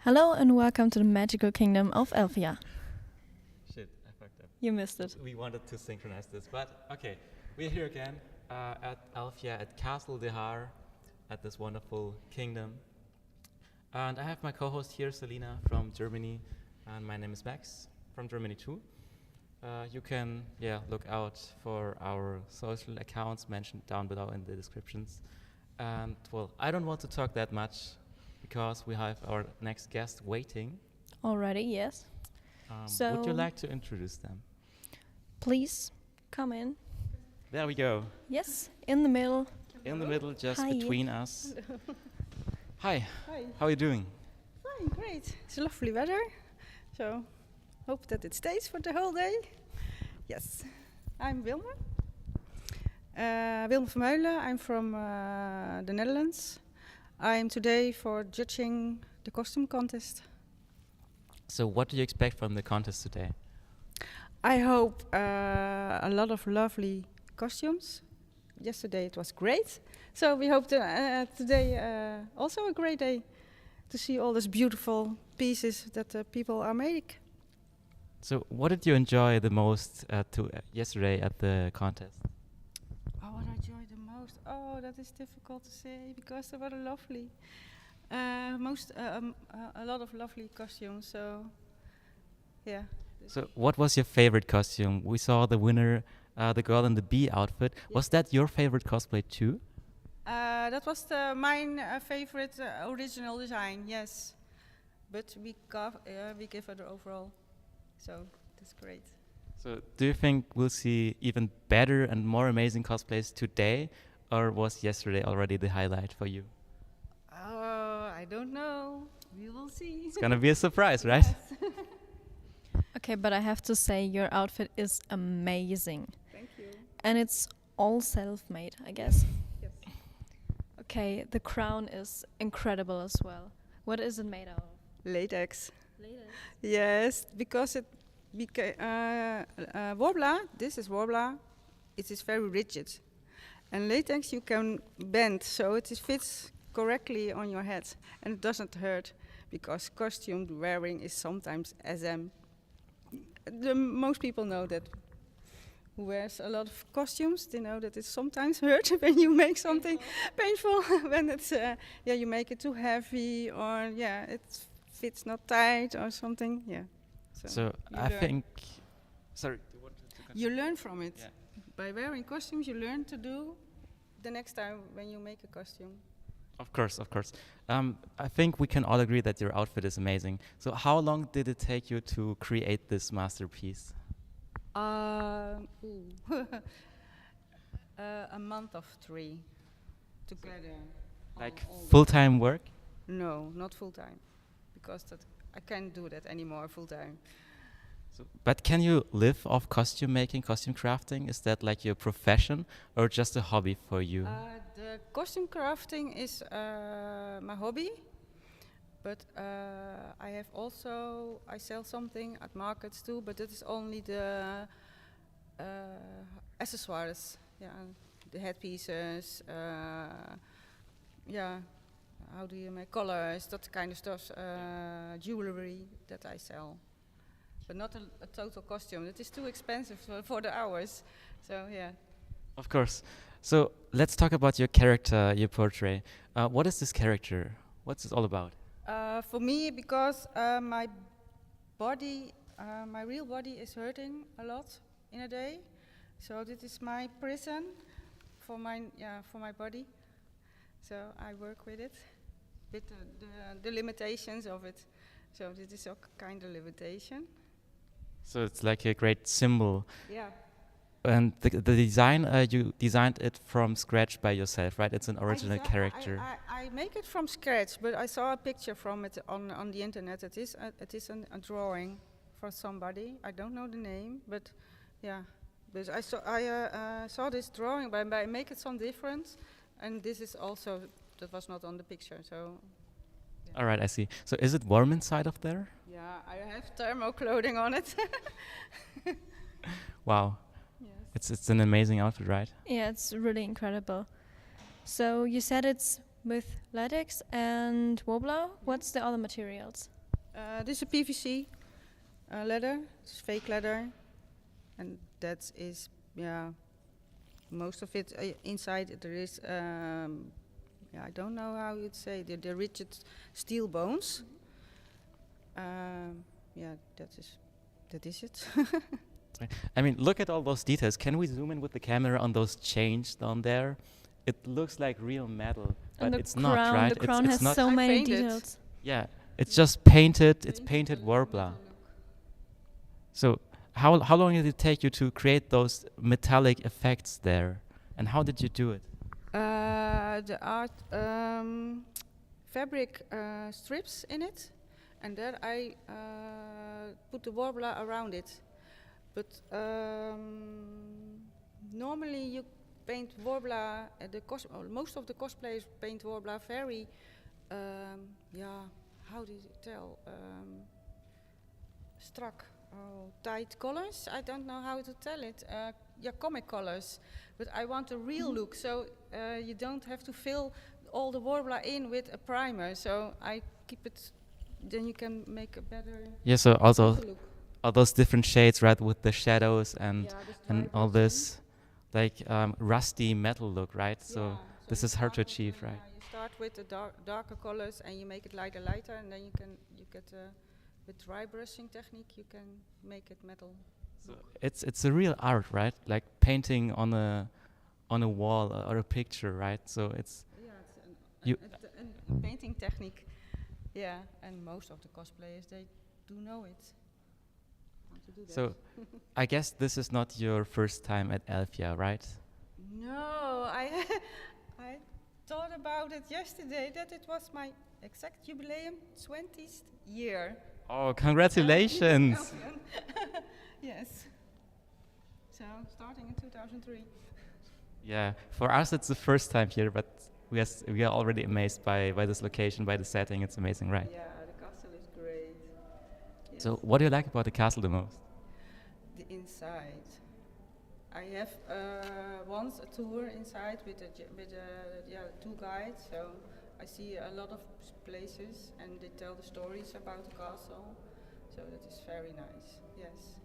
Hello and welcome to the magical Kingdom of Elfia. Shit, I fucked up. You missed it. We wanted to synchronize this, but okay. We're here again at Elfia, at Castle de Haar, at this wonderful kingdom. And I have my co-host here, Selina from Germany, and my name is Max from Germany too. You can look out for our social accounts mentioned down below in the descriptions. And well, I don't want to talk that much because we have our next guest waiting. Already, yes. Would you like to introduce them? Please come in. There we go. Yes, in the middle. In the middle, just Hi. between us. Hi. Hi. How are you doing? Fine, great. It's lovely weather, so hope that it stays for the whole day. Yes, I'm Wilma. Wilma Vermeulen. I'm from the Netherlands. I'm today for judging the costume contest. So what do you expect from the contest today? I hope a lot of lovely costumes. Yesterday it was great, so we hope today also a great day to see all these beautiful pieces that people are making. So what did you enjoy the most yesterday at the contest? Oh, what I enjoyed the most? Oh, that is difficult to say because they were lovely. A lot of lovely costumes. So, yeah. So what was your favorite costume? We saw the winner, the girl in the bee outfit. Yeah. Was that your favorite cosplay too? That was mine favorite original design. Yes, but we give it overall. So that's great. So do you think we'll see even better and more amazing cosplays today, or was yesterday already the highlight for you? I don't know. We will see. It's gonna be a surprise, right? Yes. Okay, but I have to say your outfit is amazing. Thank you. And it's all self-made, I guess. Yes. Okay, the crown is incredible as well. What is it made out of? Latex. Latex. Yes, because it Worbla, this is Worbla, it is very rigid. And latex you can bend, so it fits correctly on your head. And it doesn't hurt, because costume wearing is sometimes SM. Most people know that. Who wears a lot of costumes, they know that it sometimes hurts when you make something painful. When it's, you make it too heavy, or it fits not tight or something, So I learn. think. Sorry. You wanted to continue? You learn from it. Yeah. By wearing costumes, you learn to do the next time when you make a costume. Of course, of course. I think we can all agree that your outfit is amazing. So how long did it take you to create this masterpiece? A month of 3 together. Like all full-time work? No, not full time, because I can't do that anymore full time. So, but can you live off costume making, costume crafting? Is that like your profession or just a hobby for you? The costume crafting is my hobby, but I sell something at markets too, but it is only the accessoires, the headpieces, how do you make colors, that kind of stuff, jewelry that I sell. But not a total costume. That is too expensive for the hours. So yeah. Of course. So let's talk about your character you portray. What is this character? What's it all about? For me, because my body, my real body is hurting a lot in a day. So this is my prison for my body. So I work with it, with the limitations of it. So this is a kind of limitation. So it's like a great symbol. Yeah. And the design, you designed it from scratch by yourself, right? It's an original character. I make it from scratch, but I saw a picture from it on the internet. It is a drawing for somebody. I don't know the name, but yeah. But I saw this drawing, but I make it some different, and this is also that was not on the picture. So. All right, I see. So is it warm inside of there? Yeah, I have thermal clothing on it. Wow. Yes. It's an amazing outfit, right? Yeah, it's really incredible. So you said it's with latex and wobbler. What's the other materials? This is a PVC leather. It's fake leather, and that is most of it inside. There is I don't know how you'd say the rigid steel bones. That is it. I mean, look at all those details. Can we zoom in with the camera on those chains down there? It looks like real metal, And but the it's crown, not, right? the crown it's has not. so I many painted. details. Yeah, it's just painted. It's painted Warbler. So how long did it take you to create those metallic effects there, and how did you do it? The art fabric strips in it, and then I put the warbler around it. But normally you paint warbler. Most of the cosplayers paint warbler very, how do you tell? Strak, tight colors. I don't know how to tell it. Comic colors. But I want a real look, so you don't have to fill all the warbler in with a primer. So I keep it. Then you can make a better. Yeah, so also look. all those different shades, right, with the shadows and Yeah, this and dry all brushing. this like rusty metal look, right? So this you is hard to start with achieve, the- right? You start with the darker colors and you make it lighter, and then you get with dry brushing technique you can make it metal. So it's a real art, right? Like painting on a wall or a picture, right? So it's You- an painting technique. Yeah, and most of the cosplayers they do know it. How to do that. so I guess this is not your first time at Elfia, right? No, I thought about it yesterday that it was my exact jubileum 20th year. Oh, congratulations! Elfian. Yes. So starting in 2003. Yeah, for us it's the first time here, but we are already amazed by this location, by the setting. It's amazing, right? Yeah, the castle is great. Yes. So what do you like about the castle the most? The inside. I have once a tour inside with two guides. So I see a lot of places and they tell the stories about the castle. So that is very nice. Yes.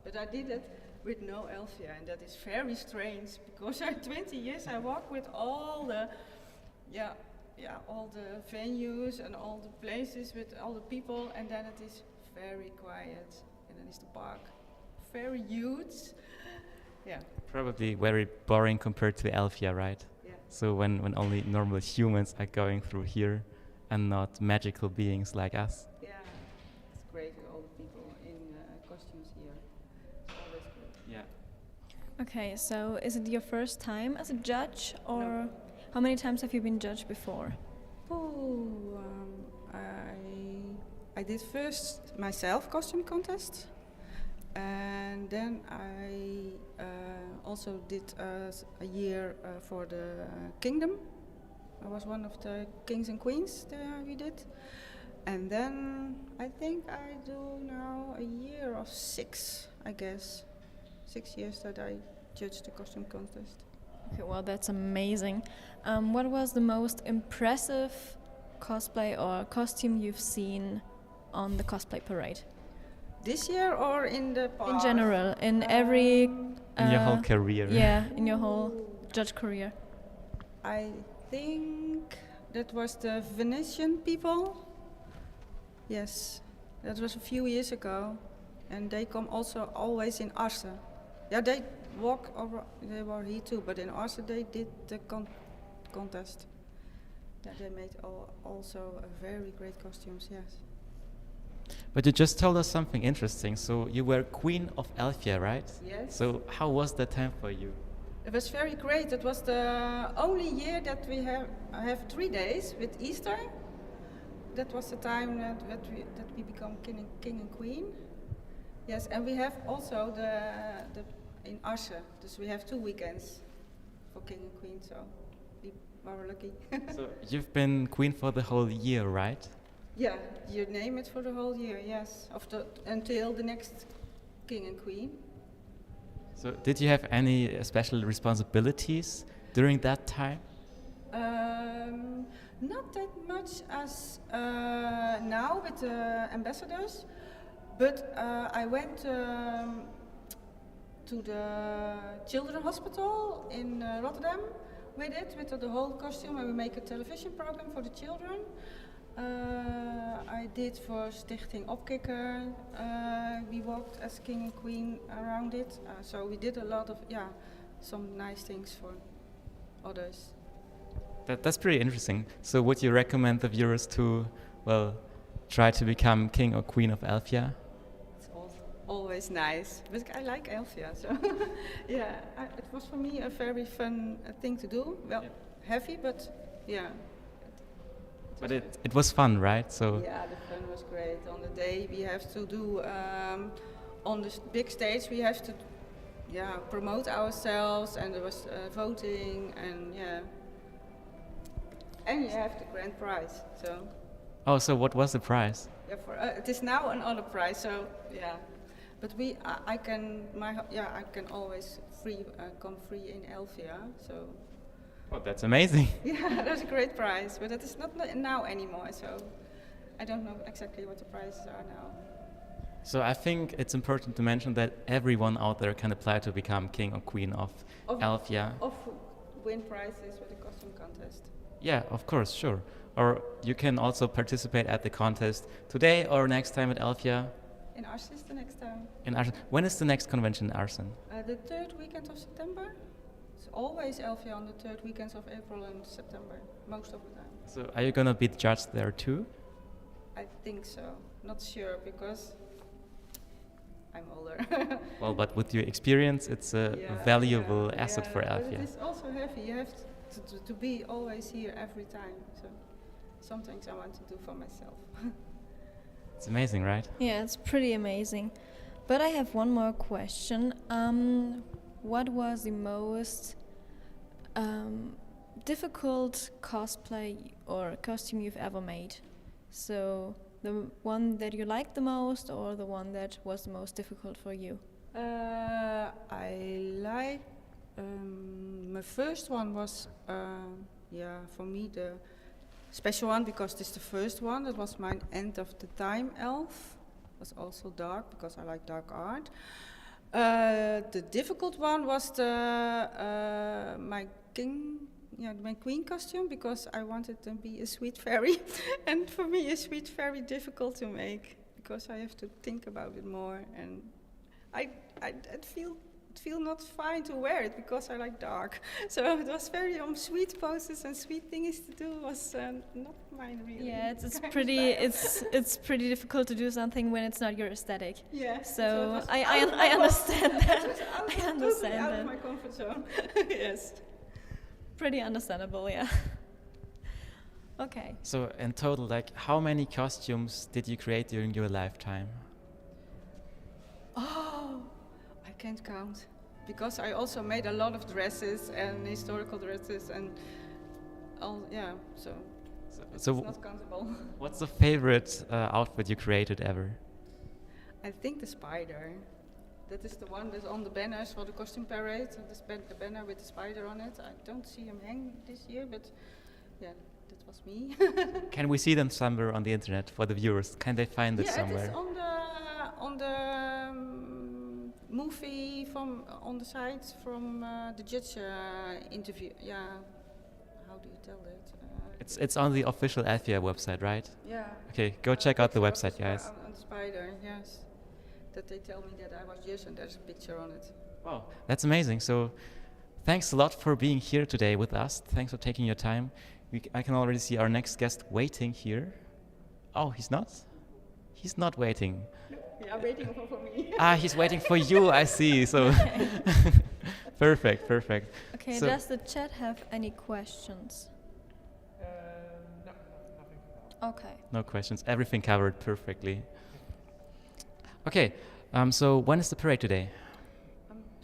But I did it with no Elfia, and that is very strange because I 20 years I walk with all the all the venues and all the places with all the people, and then it is very quiet, and then is the park very huge. Yeah. Probably very boring compared to Elfia, right? Yeah. So when only normal humans are going through here and not magical beings like us. Yeah. It's great with all the people in costumes here. It's always great. Yeah. Okay, so is it your first time as a judge, or No. how many times have you been judged before? I did first myself costume contest, and then I also did a year for the Kingdom. I was one of the kings and queens there we did, and then I think I do now a year of 6, I guess, 6 years that I judged the costume contest. Okay, well, that's amazing. What was the most impressive cosplay or costume you've seen on the cosplay parade? This year or in the past? In general, in every... In your whole career. Yeah, in your whole judge career. I think that was the Venetian people. Yes, that was a few years ago, and they come also always in Arcen. Yeah, they walk over. They were here too, but in Arcen they did the contest. Yeah, they made also very great costumes. Yes. But you just told us something interesting. So you were Queen of Elfia, right? Yes. So how was that time for you? It was very great. It was the only year that we have 3 days with Easter. That was the time that we become king and queen. Yes, and we have also the in Arcen. So we have 2 weekends for king and queen. So we were lucky. So you've been queen for the whole year, right? Yeah, you name it for the whole year. Yes, until the next king and queen. So did you have any special responsibilities during that time? Not that much as now with the ambassadors, but I went to the children's hospital in Rotterdam with the whole costume, and we make a television program for the children. I did for Stichting Opkikker. We walked as king and queen around it, so we did a lot of some nice things for others. That's pretty interesting. So would you recommend the viewers to, well, try to become king or queen of Elfia? It's always nice, but I like Elfia, so it was for me a very fun thing to do. Well, heavy, but yeah. But it was fun, right? So yeah, the fun was great. On the day we have to do on the big stage, we have to promote ourselves, and there was voting, and and you have the grand prize. So. Oh, so what was the prize? Yeah, for it is now another prize. So but I can always come free in Elfia. So. Oh, that's amazing. Yeah, that's a great prize, but it is not now anymore. So I don't know exactly what the prizes are now. So I think it's important to mention that everyone out there can apply to become king or queen of Elfia. Of win prizes with the costume contest. Yeah, of course, sure. Or you can also participate at the contest today or next time at Elfia. In Arcen the next time. In Arcen. When is the next convention in Arcen? The third weekend of September. It's always Elfia on the third weekends of April and September, most of the time. So are you going to be judged there too? I think so. Not sure because I'm older. Well, but with your experience, it's a valuable asset for Elfia. But it is also heavy. You have to be always here every time. So sometimes I want to do for myself. It's amazing, right? Yeah, it's pretty amazing. But I have one more question. What was the most difficult cosplay or costume you've ever made? So the one that you liked the most, or the one that was the most difficult for you? I like my first one was for me the special one because this is the first one. That was my End of the Time elf. It was also dark because I like dark art. The difficult one was my queen costume because I wanted to be a sweet fairy, and for me a sweet fairy difficult to make because I have to think about it more, and I feel not fine to wear it because I like dark. So it was very sweet poses and sweet things to do was not mine really. Yeah, it's pretty difficult to do something when it's not your aesthetic. Yeah. So I understand that. I understand out that. of my comfort zone. Yes. Pretty understandable, yeah. Okay. So in total, like, how many costumes did you create during your lifetime? Oh, I can't count because I also made a lot of dresses and historical dresses and all. Yeah, so it's not countable. What's the favorite outfit you created ever? I think the spider. That is the one that's on the banners for the costume parade. The banner with the spider on it. I don't see him hang this year, but yeah, that was me. Can we see them somewhere on the internet for the viewers? Can they find it somewhere? Yeah, it is on the movie on the site from the judge interview. Yeah, how do you tell that? It's on the official Elfia website, right? Yeah. Okay, go check out the website, guys. On the spider, yes. That they tell me that I was yes, and there's a picture on it. Wow, that's amazing. So thanks a lot for being here today with us. Thanks for taking your time. I can already see our next guest waiting here. Oh, he's not? He's not waiting. Yeah, waiting for me. He's waiting for you, I see. So perfect. Okay, so does the chat have any questions? No, nothing. Okay. no questions. Everything covered perfectly. Okay, so when is the parade today?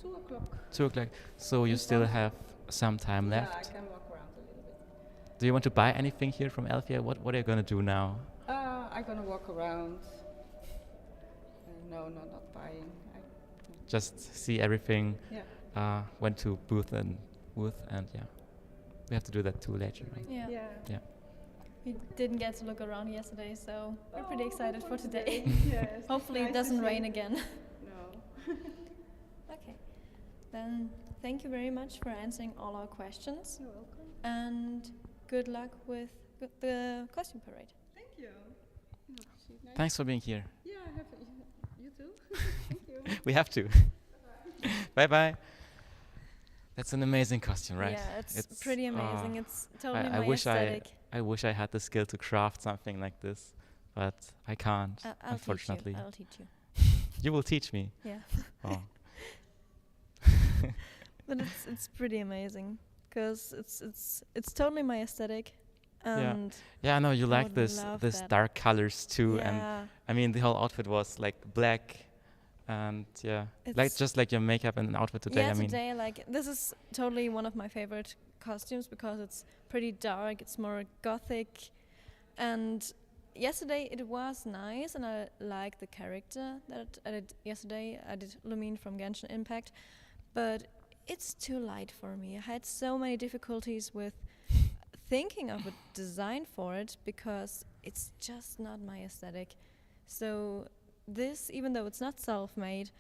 2 o'clock. 2 o'clock. So you still have some time left. Yeah, I can walk around a little bit. Do you want to buy anything here from Elfia? What are you going to do now? I'm gonna walk around. No, not buying. Just see everything. Yeah. Went to booth and yeah. We have to do that too later, right? Yeah. Yeah. We didn't get to look around yesterday, so we're pretty excited for today. Yes. Hopefully it nice to doesn't see. rain again. No. Okay. Then thank you very much for answering all our questions. You're welcome. And good luck with the costume parade. Thank you. Nice. Thanks for being here. Yeah, I have you too. Thank you. We have to. Bye bye. That's an amazing costume, right? Yeah, it's pretty amazing. It's totally I my wish aesthetic. I wish I had the skill to craft something like this, but I can't, I'll unfortunately. I'll teach you. You will teach me. Yeah. Oh. But it's pretty amazing because it's totally my aesthetic. And Yeah, I know you I like would this love this that. dark colors too, and yeah, I mean the whole outfit was like black, and like It's- just like your makeup and outfit today. yeah. I mean, Today, like this is totally one of my favorite costumes because it's pretty dark. It's more gothic, and yesterday it was nice, and I like the character that I did yesterday. I did Lumine from Genshin Impact, but it's too light for me. I had so many difficulties with thinking of a design for it because it's just not my aesthetic. So this, even though it's not self-made,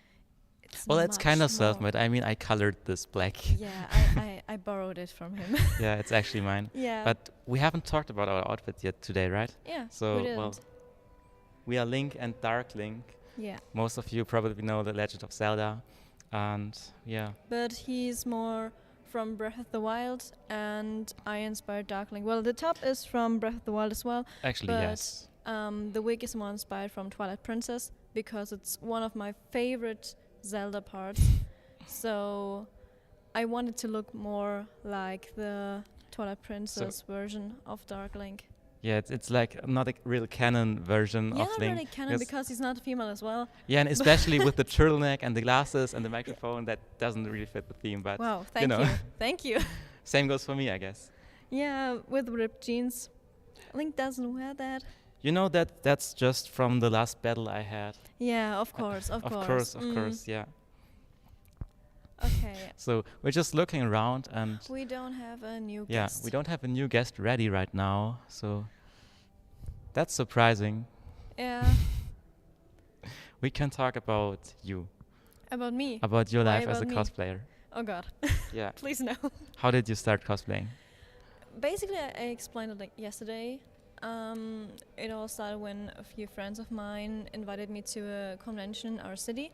it's well, it's kind of much more- self-made. I mean, I colored this black. Yeah, I borrowed it from him. Yeah, it's actually mine. Yeah. But we haven't talked about our outfit yet today, right? yeah, So, we didn't. well, we are Link and Dark Link. Yeah, Most of you probably know The Legend of Zelda. And yeah, but he's more from Breath of the Wild, and I inspired Darkling. Well, the top is from Breath of the Wild as well. actually, But yes. The wig is more inspired from Twilight Princess because it's one of my favorite Zelda parts. So I wanted to look more like the Twilight Princess version of Dark Link. Yeah, it's like not a real canon version Yeah, of not Link. really canon Yes. because he's not a female as well. Yeah, and especially with the turtleneck and the glasses and the microphone, that doesn't really fit the theme. But Wow, thank know. you. Thank you. same goes for me, I guess. Yeah, with ripped jeans. Link doesn't wear that. You know that's just from the last battle I had. Yeah, of course, of course. Of course, yeah. Okay, So we're just looking around, and we don't have a new yeah, guest. we don't have a new guest ready right now. So that's surprising. Yeah, We can talk about you, about me. about your Why life as a about me? cosplayer. Oh God, Yeah. please no. How did you start cosplaying? Basically, I explained it like yesterday. It all started when a few friends of mine invited me to a convention in our city.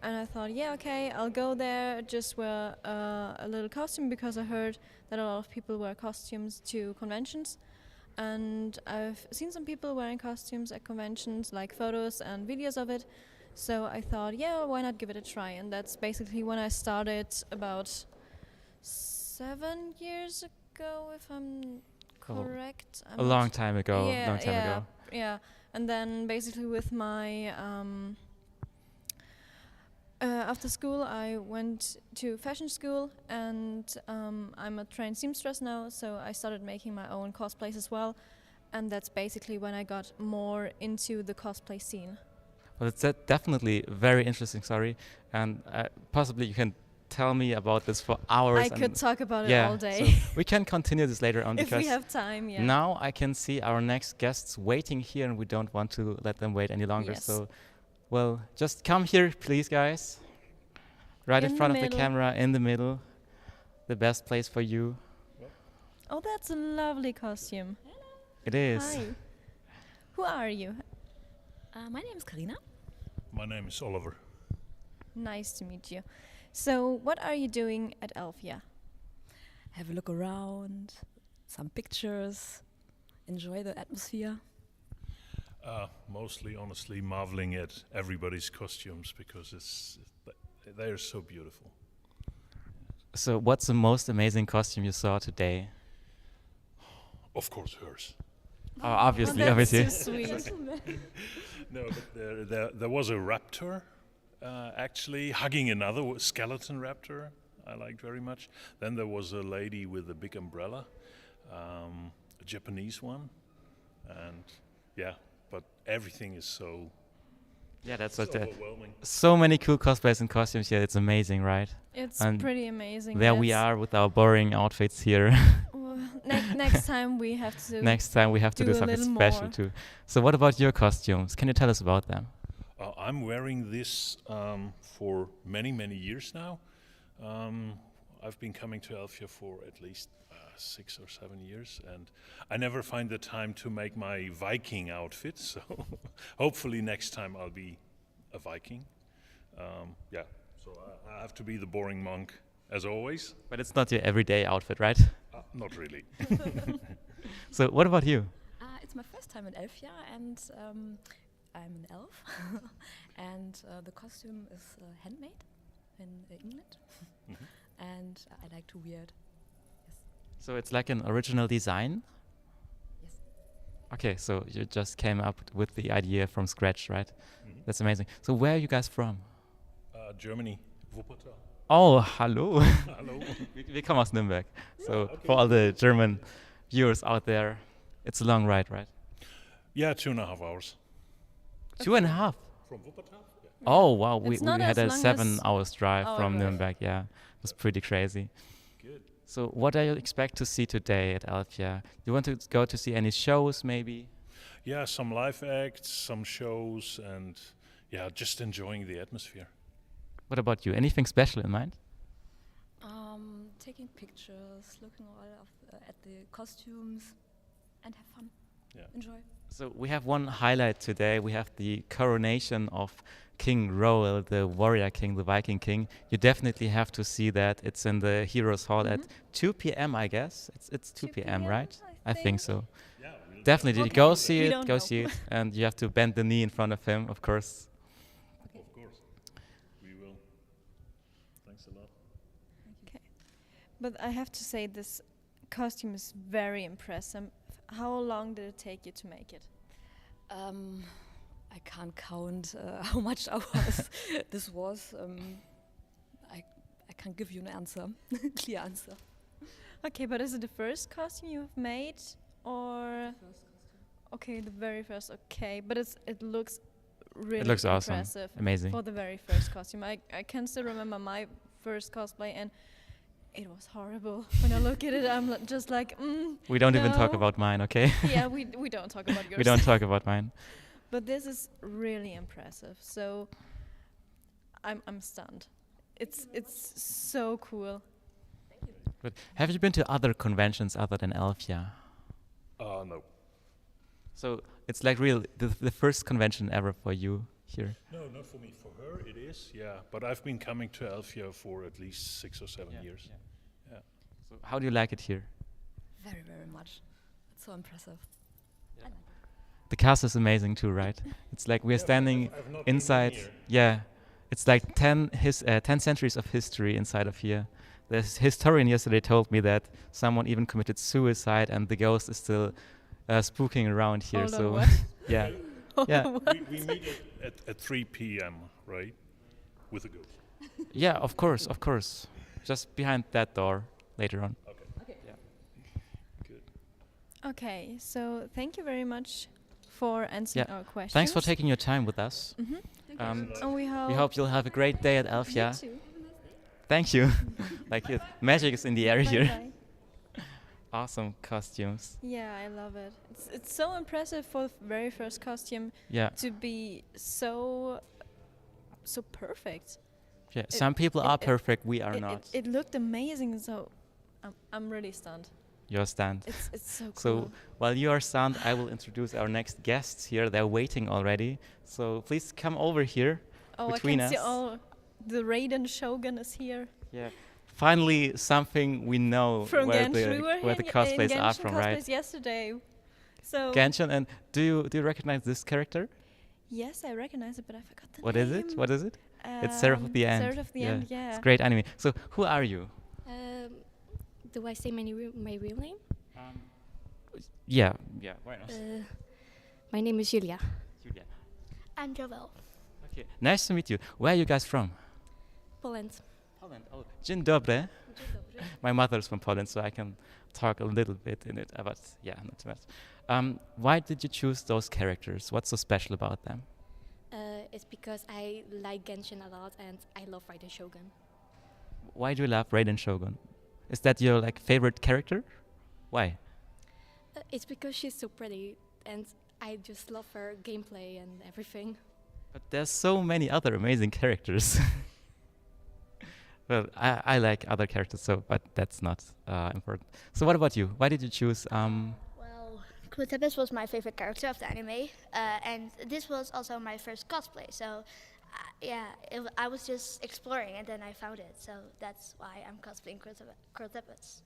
And I thought, yeah, okay, I'll go there, just wear a little costume because I heard that a lot of people wear costumes to conventions. And I've seen some people wearing costumes at conventions, like photos and videos of it. So I thought, yeah, why not give it a try? And that's basically when I started about 7 years ago, if I'm Oh, correct. I'm A not long time ago. yeah, Long time yeah, ago. Yeah, and then basically with my after school, I went to fashion school, and I'm a trained seamstress now. So I started making my own cosplays as well, and that's basically when I got more into the cosplay scene. Well, it's definitely a very interesting story, and possibly you can tell me about this for hours. I could talk about it yeah, all day so we can continue this later on if because we have time. Yeah. now I can see our next guests waiting here, and we don't want to let them wait any longer. Yes. So, well, just come here, please, guys. Right in In the front of the middle. camera, in the middle, the best place for you. Oh, that's a lovely costume. It is. Hi. Who are you? My name is Karina. My name is Oliver. Nice to meet you. So, what are you doing at Elfia? Have a look around, some pictures, enjoy the atmosphere. Mostly, honestly, marveling at everybody's costumes because they are so beautiful. So, what's the most amazing costume you saw today? Of course, hers. Oh, obviously, Oh, that's obviously. too sweet. No, but there was a raptor actually hugging another skeleton raptor. I liked very much. Then there was a lady with a big umbrella, a Japanese one, and yeah. But everything is so Yeah, that's so what. overwhelming. So many cool cosplays and costumes here. It's amazing, right? It's And pretty amazing. There we That's- are with our boring outfits here. Well, Next time we have to. Next time we have to do do a something little special more. too. So what about your costumes? Can you tell us about them? I'm wearing this for many, many years now. I've been coming to Elfia for at least 6 or 7 years, and I never find the time to make my Viking outfit. So hopefully next time I'll be a Viking. Yeah, so I have to be the boring monk as always. But it's not your everyday outfit, right? Not really. So what about you? It's my first time in Elfia, and I'm an elf. And the costume is handmade in England. Mhm. And I like to wear it. Yes. So it's like an original design? Yes. Okay, so you just came up with the idea from scratch, right? Mhm. That's amazing. So where are you guys from? Germany, Wuppertal. Oh, hallo. Hello. Wir kommen aus Nürnberg. So okay. for all the German viewers out there, it's a long ride, right? Yeah, 2.5 hours. 2.5. From Wuppertal? Yeah. Oh, wow. It's We not had as a long 7 as hours drive our from drive. Nürnberg, yeah. It was pretty crazy. Good. So what do you expect to see today at Elfia? You want to go to see any shows, maybe? Yeah, some live acts, some shows, and yeah, just enjoying the atmosphere. What about you? Anything special in mind? Taking pictures, looking at the costumes, and have fun. Yeah. Enjoy. So we have one highlight today. We have the coronation of King Roel, the warrior king, the Viking king. You definitely have to see that. It's in the Heroes Hall at 2 p.m., I guess. It's 2 p.m., right? I think so. Yeah, Definitely. Okay. Go see We it. don't Go know. see it. And you have to bend the knee in front of him, of course. Of course. We will. Thanks a lot. But I have to say, this costume is very impressive. How long did it take you to make it? I can't count how much hours this was. I can't give you an answer, clear answer. Okay, but is it the first costume you've made, or? Okay, the very first. Okay, but it looks really It looks awesome. impressive Amazing. for the very first costume. I can still remember my first cosplay, and it was horrible. When I look at it, I'm just like, We don't even talk no. about mine, okay? Yeah, we don't talk about yours. We don't talk about mine. But this is really impressive. So I'm stunned. It's so cool. But have you been to other conventions other than Elfia? No. So it's like real the first convention ever for you here. No, not for me. For her, it is. Yeah, but I've been coming to Elfia for at least 6 or 7 years. Yeah. So how do you like it here? Very, very much. It's so impressive. I like it. The castle is amazing too, right? It's like we're standing I've not been inside. here. Yeah, it's like 10 centuries of history inside of here. The historian yesterday told me that someone even committed suicide, and the ghost is still spooking around here. Hold on, so what? yeah, yeah, We meet at 3 p.m., right? With a ghost. yeah. Of course. Just behind that door later on. Okay. Yeah. Good. Okay, so thank you very much for answering our questions. Thanks for taking your time with us. And we We hope you'll have a great day at Elfia. You too. Thank you. Like it, magic is in the air here. Bye-bye. Awesome costumes. Yeah, I love it. It's so impressive for the very first costume Yeah, to be so perfect. yeah. Some people are perfect. We are It- not. It looked amazing, so I'm really stunned. Your stand. It's so cool. So while you are stunned, I will introduce our next guests here. They're waiting already. So please come over here. between I can see us. all the Raiden Shogun is here. Yeah. Finally, something we know From where Genshin. the We were where the in cosplays are Genshin from, cosplays right? yesterday. So Genshin, and do you recognize this character? yes, I recognize it, but I forgot the What name. is it? What is it? It's Seraph of the End. Seraph of the End, yeah. It's great anime. So who are you? Do I say my real name? Yeah. Why not? My name is Julia. Julia. I'm Jovel. Okay. Nice to meet you. Where are you guys from? Poland. Poland. Oh, dzień dobry. My mother's from Poland, so I can talk a little bit in it, but yeah, not too much. Why did you choose those characters? What's so special about them? It's because I like Genshin a lot and I love Raiden Shogun. Why do you love Raiden Shogun? Is that your favorite character? Why? It's because she's so pretty, and I just love her gameplay and everything. But there's so many other amazing characters. Well, I like other characters, so but that's not important. So what about you? Why did you choose? Well, Crutabus was my favorite character of the anime, and this was also my first cosplay. So, yeah, I was just exploring, and then I found it. So that's why I'm cosplaying Crutabus.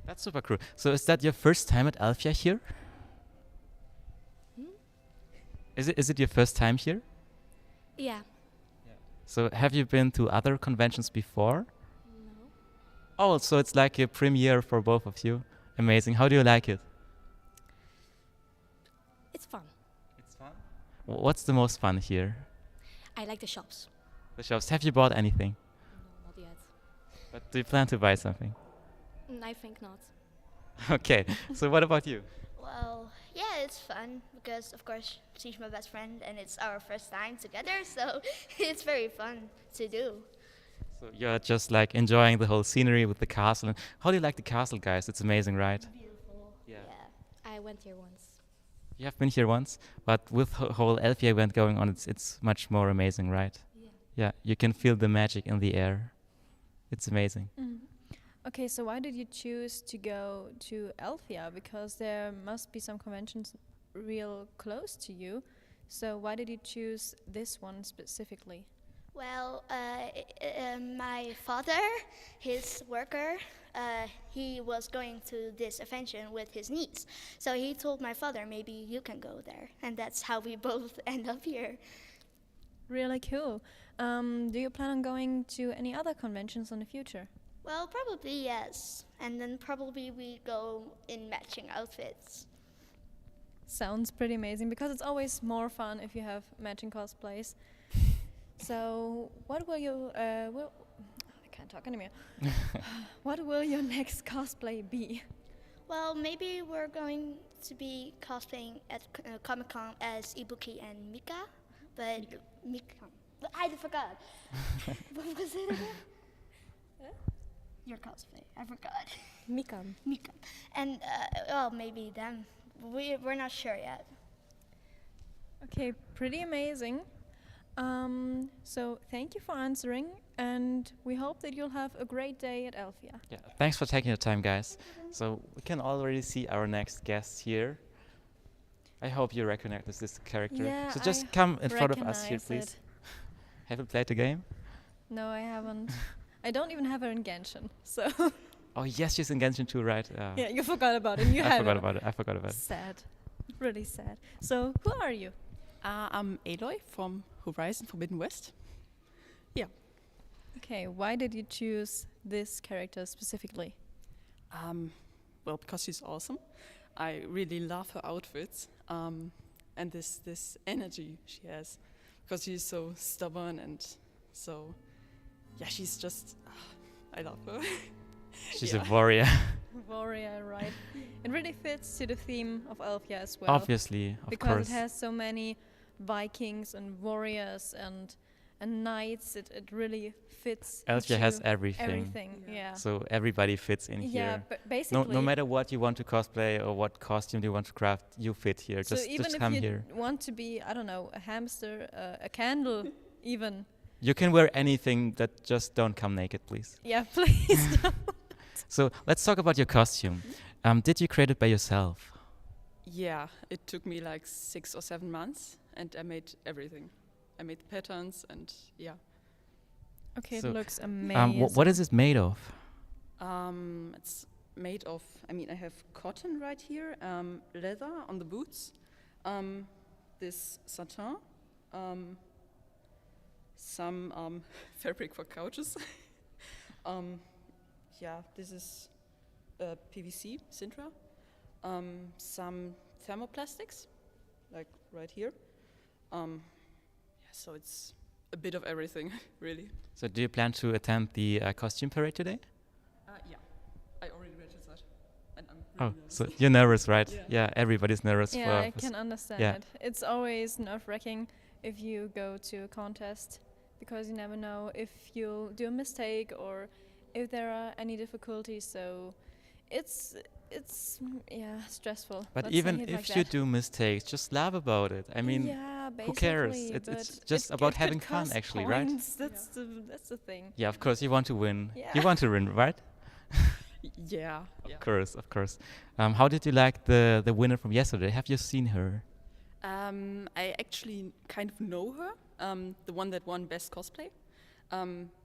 That's super cool. So is that your first time at Elfia here? Is it your first time here? Yeah. So have you been to other conventions before? No. Oh, so it's like a premiere for both of you. Amazing. How do you like it? It's fun. It's fun. What's the most fun here? I like the shops. The shops. Have you bought anything? No, not yet. But do you plan to buy something? I think not. Okay. So what about you? Well, yeah, it's fun because, of course, she's my best friend, and it's our first time together. So it's very fun to do. So you're just like enjoying the whole scenery with the castle. And how do you like the castle, guys? It's amazing, right? Beautiful. Yeah. I went here once. You have been here once, but with whole Elfia event going on, it's much more amazing, right? Yeah. Yeah, you can feel the magic in the air. It's amazing. Okay, so why did you choose to go to Elfia? Because there must be some conventions real close to you. So why did you choose this one specifically? Well, my father, his worker, he was going to this convention with his niece. So he told my father, maybe you can go there. And that's how we both end up here. Really cool. Do you plan on going to any other conventions in the future? Well, probably yes. And then probably we go in matching outfits. Sounds pretty amazing because it's always more fun if you have matching cosplays. So, what will you? I can't talk anymore. What will your next cosplay be? Well, maybe we're going to be cosplaying at Comic Con as Ibuki and Mika, but Mika. I forgot. What was it again? Your cosplay. I forgot. Mikam. Mika. And well, maybe them. We're not sure yet. Okay, pretty amazing. So thank you for answering, and we hope that you'll have a great day at Elfia. Yeah, thanks for taking the time, guys. So we can already see our next guest here. I hope you recognize this character. Yeah, so just I come in front of us here, recognize please. it. Have you played the game? No, I haven't. I don't even have her in Genshin, so Oh yes, she's in Genshin too, right? yeah, you forgot about it. You I have forgot about it. I forgot about it. Sad, really sad. So who are you? I'm Aloy from Horizon Forbidden West. Yeah. Okay, why did you choose this character specifically? Well, because she's awesome. I really love her outfits and this energy she has, because she's so stubborn and so, yeah, she's just, I love her. She's Yeah. a warrior. Warrior, right? It really fits to the theme of Elfia as well. Obviously, of because course. it has so many Vikings and warriors and knights. It really fits. Elfia into has everything. Everything, yeah. So everybody fits in Yeah, here. but basically. No matter what you want to cosplay or what costume you want to craft, you fit here. So even just if come you here. want to be, I don't know, a hamster, a candle, even. You can wear anything, that just don't come naked, please. Yeah, please don't. Mm-hmm. So let's talk about your costume. Did you create it by yourself? Yeah, it took me like 6 or 7 months, and I made everything. I made the patterns, and yeah. Okay, So, it looks amazing. What is it made of? It's made of, I mean, I have cotton right here, leather on the boots, this satin, some fabric for couches. Yeah, this is PVC, Sintra, some thermoplastics, like right here. Yeah, so it's a bit of everything, really. So do you plan to attend the costume parade today? Yeah, I already registered, and I'm Oh, really nervous. so you're nervous, right? Yeah. Yeah, everybody's nervous. Yeah, for I can understand yeah. it. It's always nerve-wracking if you go to a contest because you never know if you'll do a mistake or if there are any difficulties. So it's it's stressful. But Let's even say it if like you that. do mistakes, just laugh about it. I mean, yeah, who cares? basically, It's but just it about could having fun, cost actually, right? points. That's the thing. Yeah, of course, you want to win. Yeah. You want to win, right? Yeah. Of course, of course. How did you like the winner from yesterday? Have you seen her? I actually kind of know her, the one that won Best Cosplay,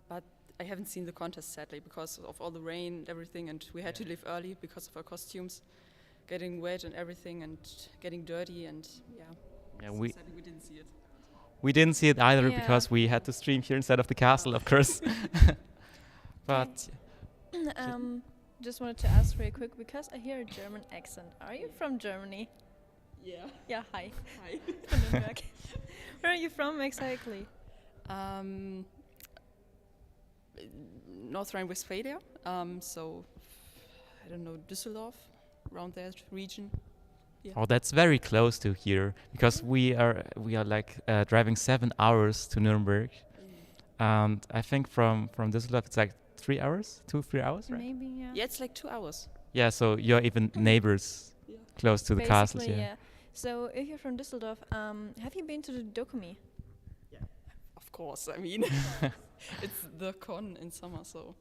but I haven't seen the contest sadly because of all the rain and everything, and we had to leave early because of our costumes getting wet and everything and getting dirty, and Yeah, so we sadly we didn't see it. we didn't see it either Yeah. because we had to stream here instead of the castle, of course. But Just wanted to ask real quick because I hear a German accent. Are you from Germany? Yeah. Yeah, hi. Hi. From Nürnberg. Where are you from exactly? North Rhine-Westphalia, so I don't know, Düsseldorf, around that region. Yeah. oh, that's very close to here because we are like driving 7 hours to Nuremberg, and I think from Düsseldorf it's like 3 hours, 2-3 hours, right? Maybe, yeah. Yeah, it's like 2 hours. Yeah, so you're even neighbors Yeah. close to the castles. Basically, Yeah. So if you're from Düsseldorf, have you been to the Dokumi? Of course, I mean, it's the con in summer, so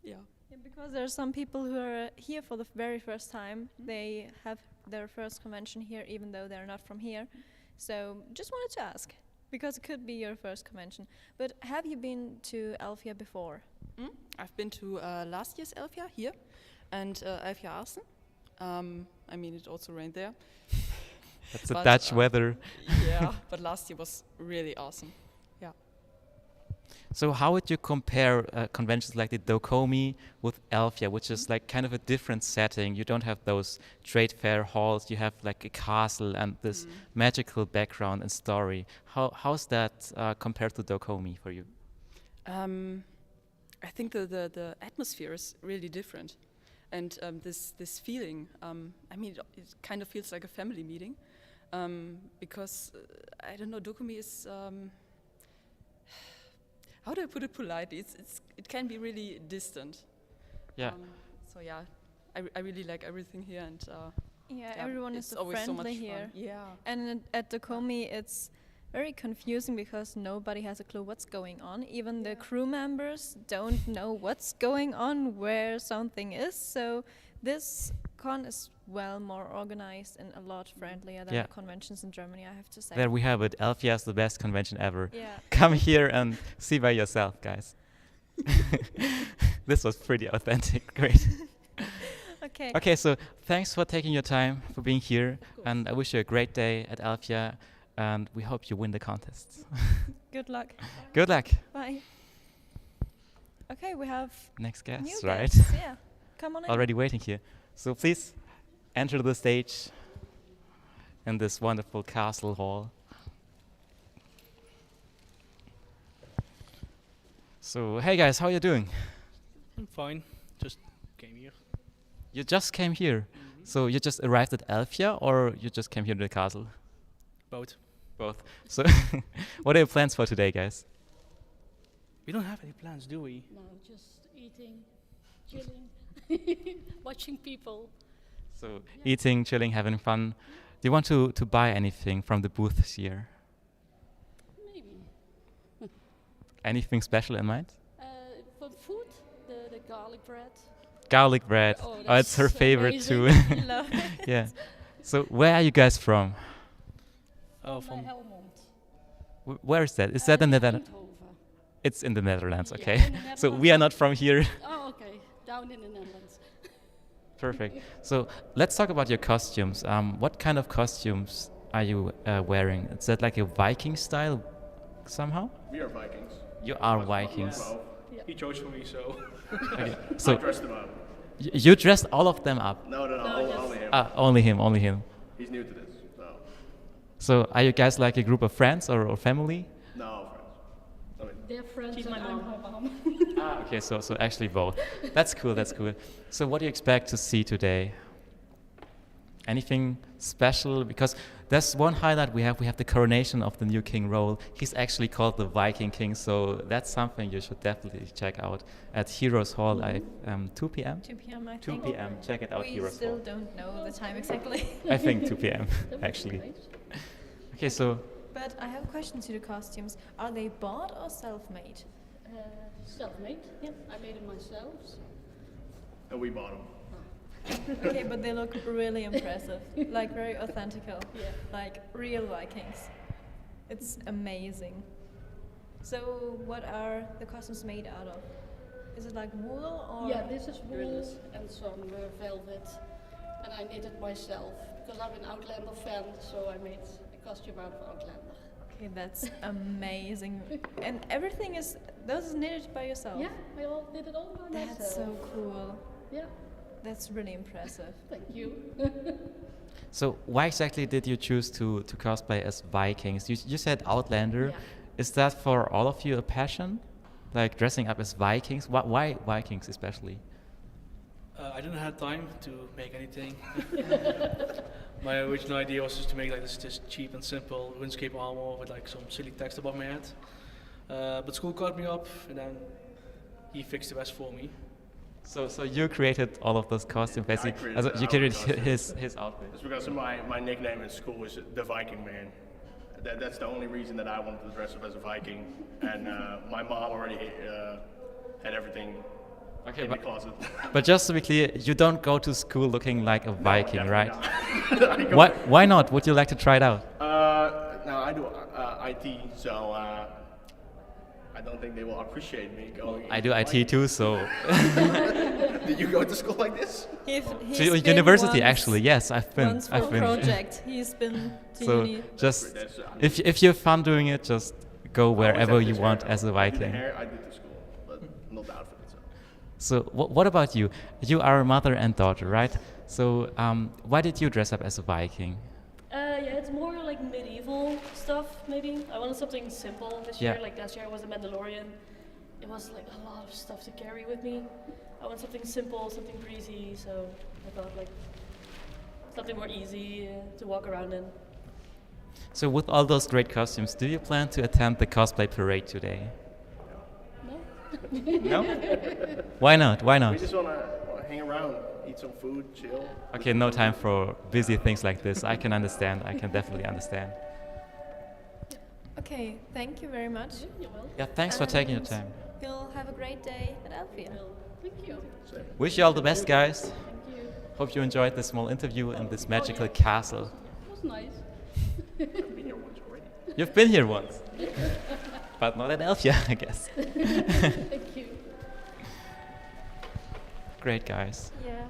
yeah. Yeah, because there are some people who are here for the very first time. They have their first convention here, even though they're not from here. So just wanted to ask, because it could be your first convention. But have you been to Elfia before? I've been to last year's Elfia here and Elfia Arcen. I mean, it also rained there. That's the But, Dutch weather. Yeah, but last year was really awesome. Yeah. So how would you compare conventions like the Dokomi with Elfia, which is like kind of a different setting? You don't have those trade fair halls. You have like a castle and this magical background and story. How's that compared to Dokomi for you? I think the atmosphere is really different, and this feeling. I mean, it kind of feels like a family meeting, because I don't know. Dokumi is. How do I put it politely? It can be really distant. Yeah. So yeah, I really like everything here, and Yeah, everyone is it's so always so friendly much here. fun. Yeah. And at Dokomi, it's very confusing because nobody has a clue what's going on. Even the crew members don't know what's going on, where something is. So this con is well more organized and a lot friendlier than Yeah. conventions in Germany, I have to say. There we have it. Elfia is the best convention ever. Yeah. Come here and see by yourself, guys. This was pretty authentic. Great. Okay. Okay, so thanks for taking your time, for being here, and I wish you a great day at Elfia, and we hope you win the contest. Good luck. Good luck. Bye. Okay, we have Next new guest, right? guests. Yeah. Come on in. Already waiting here. So please enter the stage in this wonderful castle hall. So, hey guys, how are you doing? I'm fine. Just came here. You just came here. So you just arrived at Elfia, or you just came here to the castle? Both. Both. So what are your plans for today, guys? We don't have any plans, do we? No, just eating, chilling, watching people. So eating, chilling, having fun. Do you want to buy anything from the booth this year? Maybe. Anything special in mind? For food, the garlic bread. Garlic bread. Oh, Oh, it's her that's favorite too. amazing. Love it. Yeah. So where are you guys from? Oh, From from Helmond. Where is that? Is that in the Netherlands? Eindhoven. It's in the Netherlands, Yeah, okay. in the So we are not from here. Oh, okay. Down in the Netherlands. Perfect. So let's talk about your costumes. What kind of costumes are you wearing? Is that like a Viking style somehow? We are Vikings. You are Vikings. He chose for me, so Okay. So I dressed him up. You dressed all of them up? No, only him. Only him, only him. He's new to this, so. So are you guys like a group of friends or family? No, friends. I mean, They're friends she's and my I'm mom. her mom. Okay, so actually both. That's cool, that's cool. So what do you expect to see today? anything special? Because that's one highlight we have. We have the coronation of the new king role. He's actually called the Viking King, so that's something you should definitely check out at Heroes Hall. 2 p.m. 2 p.m. I 2 think. p.m. Check it out. We Heroes still Hall. don't know the time exactly. I think 2 p.m. actually. Okay, so. But I have a question to the costumes. Are they bought or self-made? Self-made, yeah. I made it myself. And we bought them. Okay, but they look really impressive, like very authentical, Yeah. like real Vikings. It's amazing. So, what are the costumes made out of? Is it like wool or? Yeah, this is wool and some velvet, and I knit it myself because I'm an Outlander fan, so I made a costume out of Outlander. Okay, that's amazing. And everything is those knitted by yourself. Yeah, I all did it all by myself. That's so cool. Yeah. That's really impressive. Thank you. So why exactly did you choose to cosplay as Vikings? You said Outlander. Yeah. Is that for all of you a passion? Like dressing up as Vikings? Why Vikings especially? I didn't have time to make anything. My original idea was just to make like this just cheap and simple RuneScape armor with like some silly text above my head. But school caught me up, and then he fixed the rest for me. So you created all of those costumes I basically. created You our created costumes. his outfit. It's because my nickname in school is the Viking Man. That's the only reason that I wanted to dress up as a Viking. And my mom already had everything in the closet. But just to be clear, you don't go to school looking like a Viking, right? Not. Why not? Would you like to try it out? No, I do IT, so I don't think they will appreciate me going. I do IT too, so. Did you go to school like this? To university, actually, yes, I've been. Once for a project, he's been to so uni. just if you have fun doing it, just go wherever you want as a The Viking. hair I did to school, but not the outfit itself. So what about you? You are a mother and daughter, right? So why did you dress up as a Viking? Yeah, it's more like medieval stuff, maybe. I wanted something simple this year. Like last year I was a Mandalorian. It was like a lot of stuff to carry with me. I want something simple, something breezy, so I thought like something more easy to walk around in. So with all those great costumes, do you plan to attend the cosplay parade today? No? Why not? Why not? We just want to hang around, eat some food, chill. Okay, no time for busy things like this. I can understand. I can definitely understand. Okay, thank you very much. Yeah, thanks for taking your And time. You'll have a great day at Elfia. Thank you. Wish you all the best, guys. Thank you. Hope you enjoyed this small interview in this magical castle. It was nice. I've been here once already. You've been here once, but not at Elfia, I guess. Thank you. Great, guys. Yeah.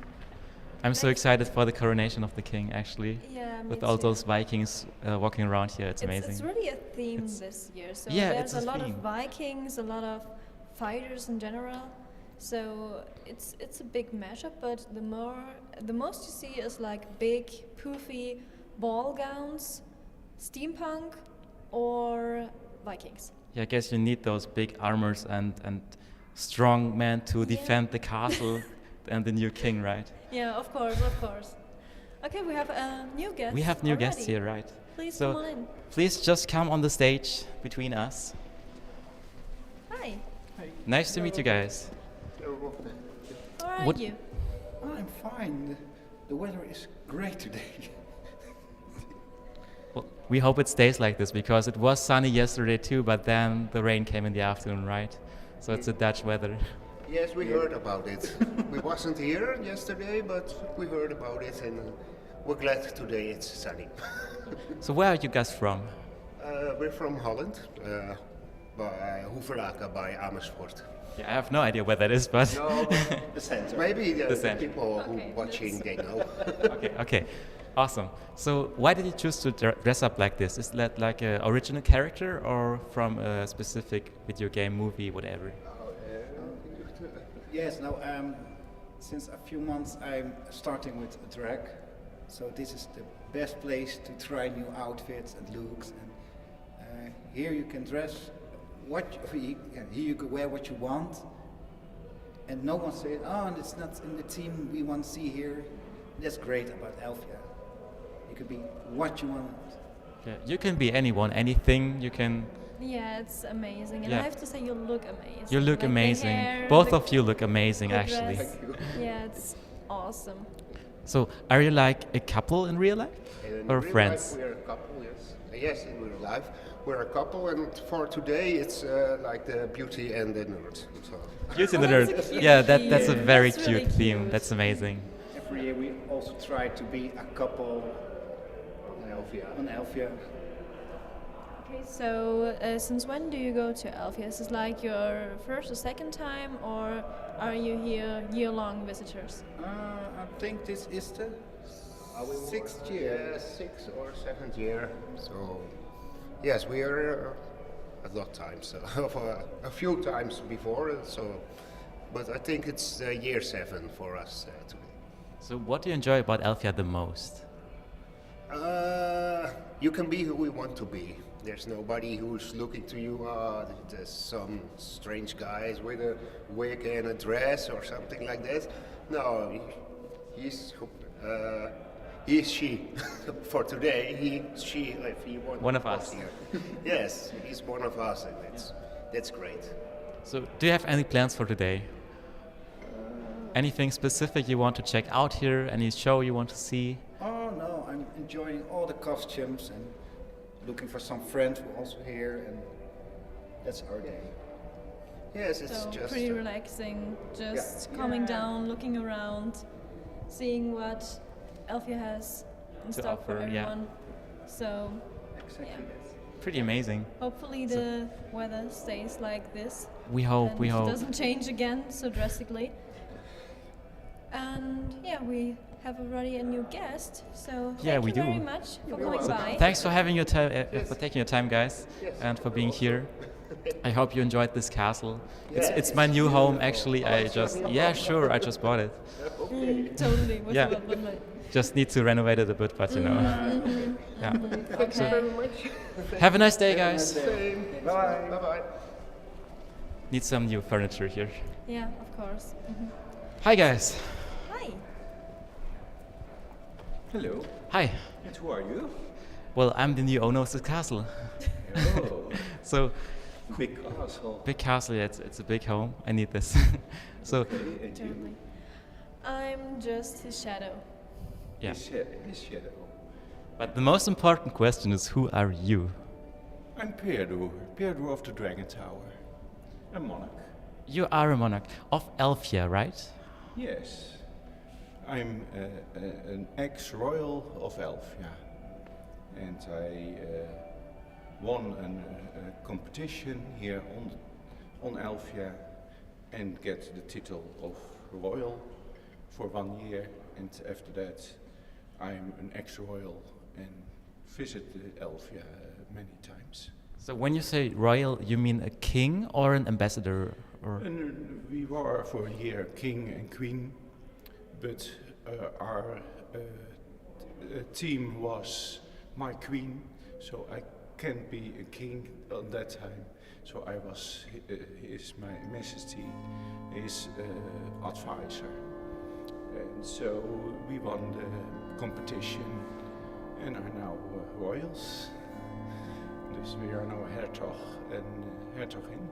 I'm so excited for the coronation of the king, actually. Yeah, me With all too. those Vikings walking around here, it's amazing. It's really a theme It's- this year. So yeah, there's it's a a lot of theme. Vikings, a lot of fighters in general. So it's a big mashup, but the most you see is like big poofy ball gowns, steampunk, or Vikings. Yeah, I guess you need those big armors and strong men to defend the castle and the new king, right? Yeah, of course, of course. Okay, we have a new guest. We have new guests already. here, right? Please So come on in. please just come on the stage between us. Hi. Nice to meet you guys. How are What- you? I'm fine. The weather is great today. Well, we hope it stays like this because it was sunny yesterday too, but then the rain came in the afternoon, right? So it's a Dutch weather. Yes, we heard about it. We wasn't here yesterday, but we heard about it, and we're glad today it's sunny. So where are you guys from? We're from Holland, by Hoevelaken, by Amersfoort. Yeah, I have no idea where that is, but No, the center. Maybe the center. people who watching they know. Okay, awesome. So why did you choose to dress up like this? Is that like an original character or from a specific video game, movie, whatever? Yes, now since a few months I'm starting with a drag, so this is the best place to try new outfits and looks. And here you can dress here you can wear what you want, and no one says, "Oh, it's not in the team we want to see here." That's great about Elfia. You can be what you want. Yeah, you can be anyone, anything. You can. Yeah, it's amazing, and Yeah. I have to say you look amazing. You look Like the amazing. hair, Both the- of you look amazing, the actually. dress. Yeah, it's awesome. So, are you like a couple in real life, In or real friends? life, we're a couple, yes. Yes, in real life, we're a couple, and for today, it's like the beauty and the nerd. So. Beauty and the that's nerd. a cute Yeah, that's a theme. very That's cute really theme. cute. That's amazing. Every year we also try to be a couple on Elfia. Okay, so since when do you go to Elfia? Is this like your first or second time, or are you here year-long visitors? I think this is the 6th year. Yeah, 6th or 7th year. So, yes, we are a lot of times, a few times before. So, but I think it's year 7 for us today. So, what do you enjoy about Elfia the most? You can be who we want to be. There's nobody who's looking to you. There's some strange guys with a wig and a dress or something like that. No, he's she. For today, she. If he wants One of us. here. Yes, he's one of us, and that's great. So, do you have any plans for today? Anything specific you want to check out here? Any show you want to see? Oh no, I'm enjoying all the costumes and looking for some friends who are also here, and that's our day. Yes, it's So just pretty relaxing, just Yeah. coming down, looking around, seeing what Elfia has in To stock for offer, yeah. everyone. So exactly that. Pretty amazing. hopefully the weather stays like this. We hope, and we hope. doesn't change again so drastically. And yeah, we have already a new guest. So Yeah, thank we you do. very much for coming by. Thanks for having your time, for taking your time, guys, and for being here. I hope you enjoyed this castle. It's my new home, actually. I just I just bought it. Totally. With Yeah. a lot of money. Just need to renovate it a bit, but you know. Yeah. Thank you Okay. very much. Have a nice day, guys. Bye. Bye. Need some new furniture here. Yeah, of course. Hi, guys. Hi. Hello. Hi. And who are you? Well, I'm the new owner of the castle. Oh, So, big castle. big castle. Yeah, it's a big home. I need this. So, Okay, and you? Totally. I'm just his shadow. yeah. His shadow. But the most important question is, who are you? I'm Pedro of the Dragon Tower, a monarch. You are a monarch of Elfia, right? Yes, I'm an ex-royal of Elfia, and I won a competition here on Elfia and get the title of royal for 1 year, and after that I'm an ex-royal and visit Elfia many times. So when you say royal, you mean a king or an ambassador? Or And we were for a year king and queen, but our team was my queen, so I can't be a king at that time. So I was my Majesty, his advisor, and so we won the competition and are now royals. Dus we are now hertog and hertogin.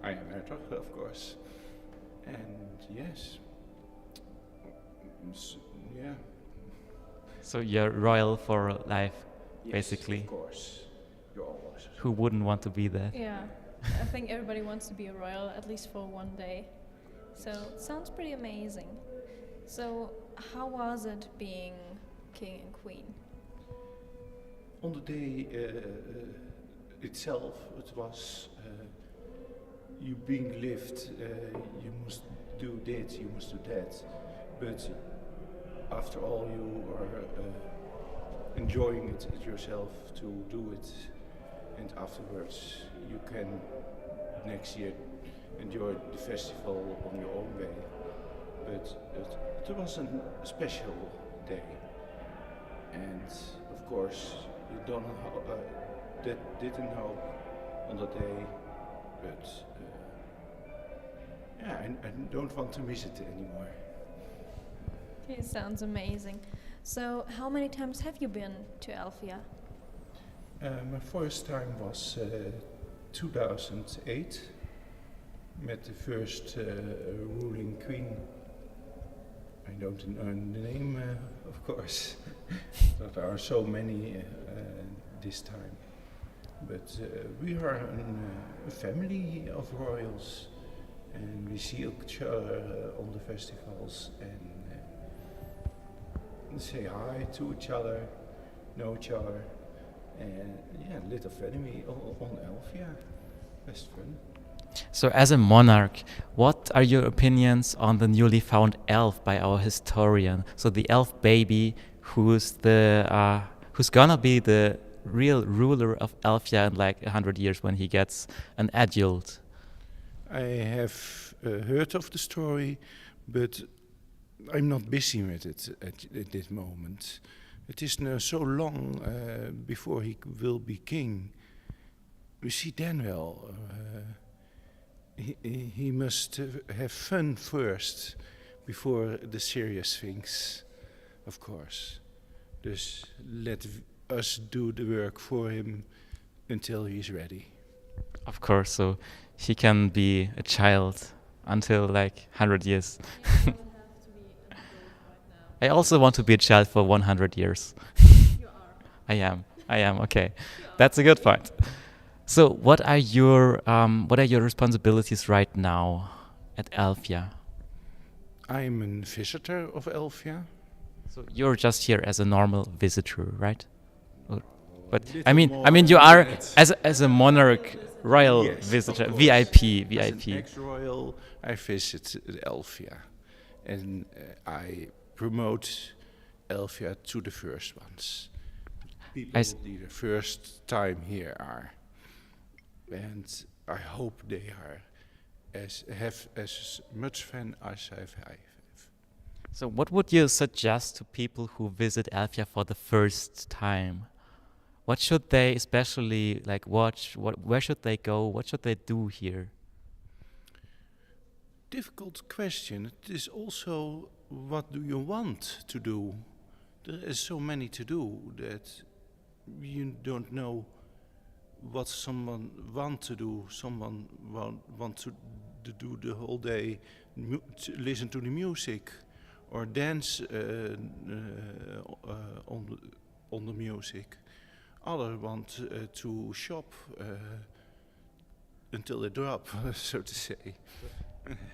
I am hertog, of course. And yes. Yeah. so you're royal for life, Yes, basically. of course. You're always. Who wouldn't want to be that? Yeah, I think everybody wants to be a royal, at least for one day. So it sounds pretty amazing. So how was it being king and queen? On the day itself, it was you being lived, you must do this, you must do that. But after all, you are enjoying it yourself to do it. And afterwards, you can next year enjoy the festival on your own way. But it was a special day. And of course, you don't know how, that didn't help on the day, but yeah, I don't want to miss it anymore. It sounds amazing. So, how many times have you been to Elfia? My first time was 2008. Met the first ruling queen. I don't know the name, of course. There are so many this time. But we are a family of royals, and we see each other on the festivals and say hi to each other, know each other, and yeah, little family on Elfia. Best fun. So, as a monarch, what are your opinions on the newly found elf by our historian? So, the elf baby, who's gonna be the real ruler of Elfia in like 100 years when he gets an adult. I have heard of the story, but I'm not busy with it at this moment. It is now so long before he will be king. We see then well. He must have fun first before the serious things, of course. Dus let us do the work for him until he's ready. Of course, so he can be a child until like 100 years. I also want to be a child for 100 years. You are. I am, okay. That's a good point. So what are your responsibilities right now at Elfia? I'm a visitor of Elfia. So you're just here as a normal visitor, right? But I mean you are as a monarch, royal visitor, VIP. As an ex-royal, I visit Elfia, and I promote Elfia to the first ones. People the first time here are, and I hope they are have as much fun as I have. So what would you suggest to people who visit Elfia for the first time? What should they especially like watch? Where should they go? What should they do here? Difficult question. It is also what do you want to do? There is so many to do that you don't know what someone want to do. Someone want to do the whole day, to listen to the music, or dance on the music. Others want to shop until they drop, so to say.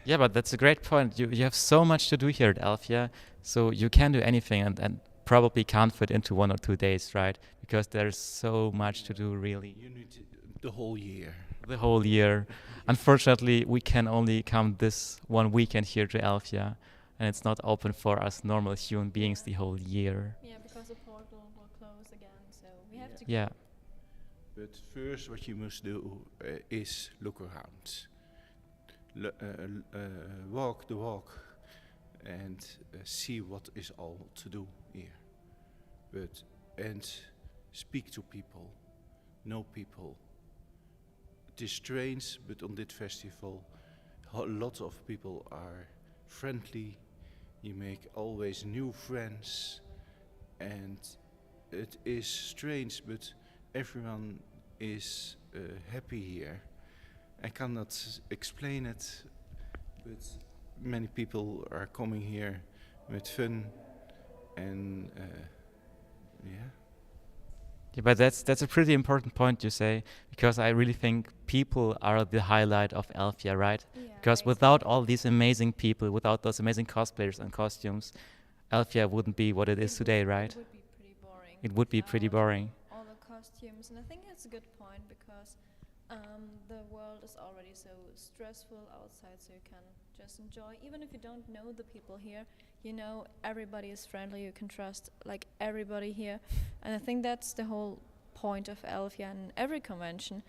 Yeah, but that's a great point. You have so much to do here at Elfia, so you can do anything and probably can't fit into 1 or 2 days, right? Because there's so much to do, really. You need the whole year. The whole year. Unfortunately, we can only come this one weekend here to Elfia, and it's not open for us normal human beings the whole year. Yeah, because the portal will close again, so we have to. Yeah. But first, what you must do is look around. Walk the walk and see what is all to do here. And speak to people, know people. It is strange, but on this festival, a lot of people are friendly. You make always new friends, and it is strange, but everyone is happy here. I cannot explain it, but many people are coming here with fun, and yeah. Yeah, but that's a pretty important point you say, because I really think people are the highlight of Elfia, right? Yeah, because without all these amazing people, without those amazing cosplayers and costumes, Elfia wouldn't be what it is today, right? It would be pretty boring. It would be pretty boring. All the costumes, and I think that's a good point because the world is already so stressful outside, so you can just enjoy. Even if you don't know the people here, you know everybody is friendly. You can trust like everybody here, and I think that's the whole point of Elfia and every convention.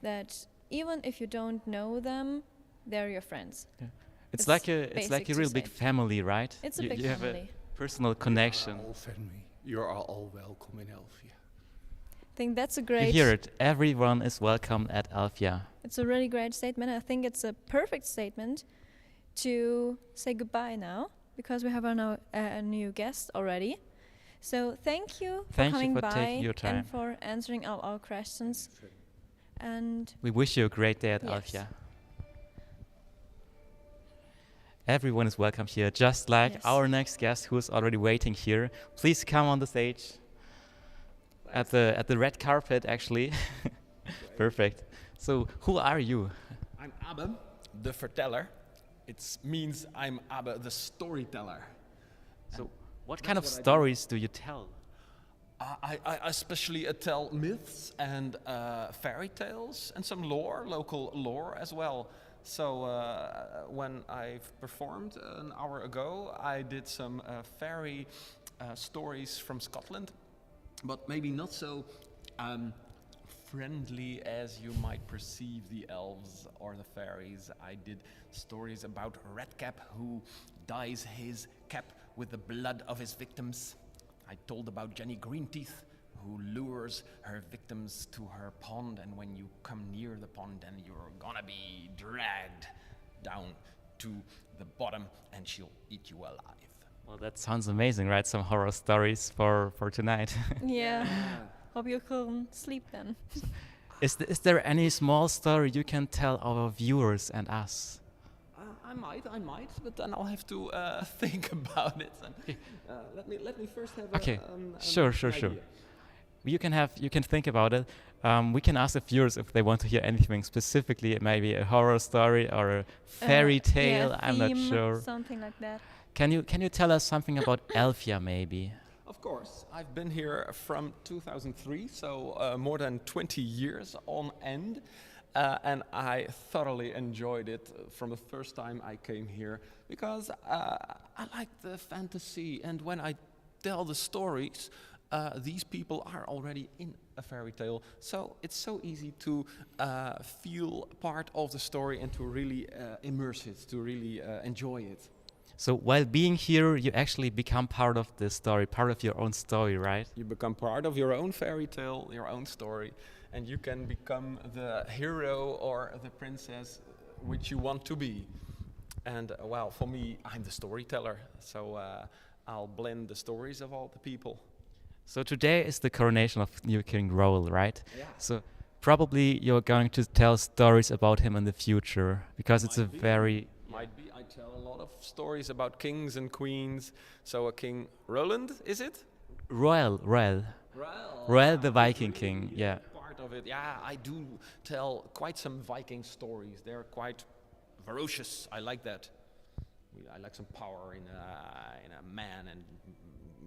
That even if you don't know them, they're your friends. Yeah. It's like a real big family, right? It's a big you family. Have a personal connection. All family. You are all welcome in Elfia. I think that's a great. You hear it. Everyone is welcome at Elfia. It's a really great statement. I think it's a perfect statement to say goodbye now, because we have a new guest already. So thank you for Thank you coming for by taking your time. and for answering all our questions. And We wish you a great day at yes. Elfia. Everyone is welcome here, just like Yes. our next guest who is already waiting here. Please come on the stage at the red carpet, actually. Perfect. So, who are you? I'm Abbe, the verteller. It means I'm Abbe, the storyteller. So, what kind of stories do you tell? I especially tell myths and fairy tales and some lore, local lore as well. So when I've performed an hour ago, I did some fairy stories from Scotland, but maybe not so friendly as you might perceive the elves or the fairies. I did stories about Redcap, who dyes his cap with the blood of his victims. I told about Jenny Greenteeth, who lures her victims to her pond, and when you come near the pond, then you're gonna be dragged down to the bottom and she'll eat you alive. Well, that sounds amazing, right? Some horror stories for tonight. Yeah. Hope you can sleep then. Is there any small story you can tell our viewers and us? I might, but then I'll have to think about it. And, let me first have Okay, a sure. idea. You can think about it. We can ask the viewers if they want to hear anything specifically, maybe a horror story or a fairy tale. Yeah, I'm not theme, sure. Something like that. Can you tell us something about Elfia, maybe? Of course, I've been here from 2003, so more than 20 years on end. And I thoroughly enjoyed it from the first time I came here because I like the fantasy, and when I tell the stories, these people are already in a fairy tale, so it's so easy to feel part of the story and to really immerse it, to really enjoy it. So while being here, you actually become part of the story, part of your own story, right? You become part of your own fairy tale, your own story, and you can become the hero or the princess which you want to be. And well, for me, I'm the storyteller, so I'll blend the stories of all the people. So today is the coronation of new King Roel, right? Yeah. So probably you're going to tell stories about him in the future, because it's a very... Might be. I tell a lot of stories about kings and queens. So a King Roland, is it? Roel the Viking king, yeah. Part of it, yeah. I do tell quite some Viking stories. They're quite ferocious. I like that. I like some power in a man, and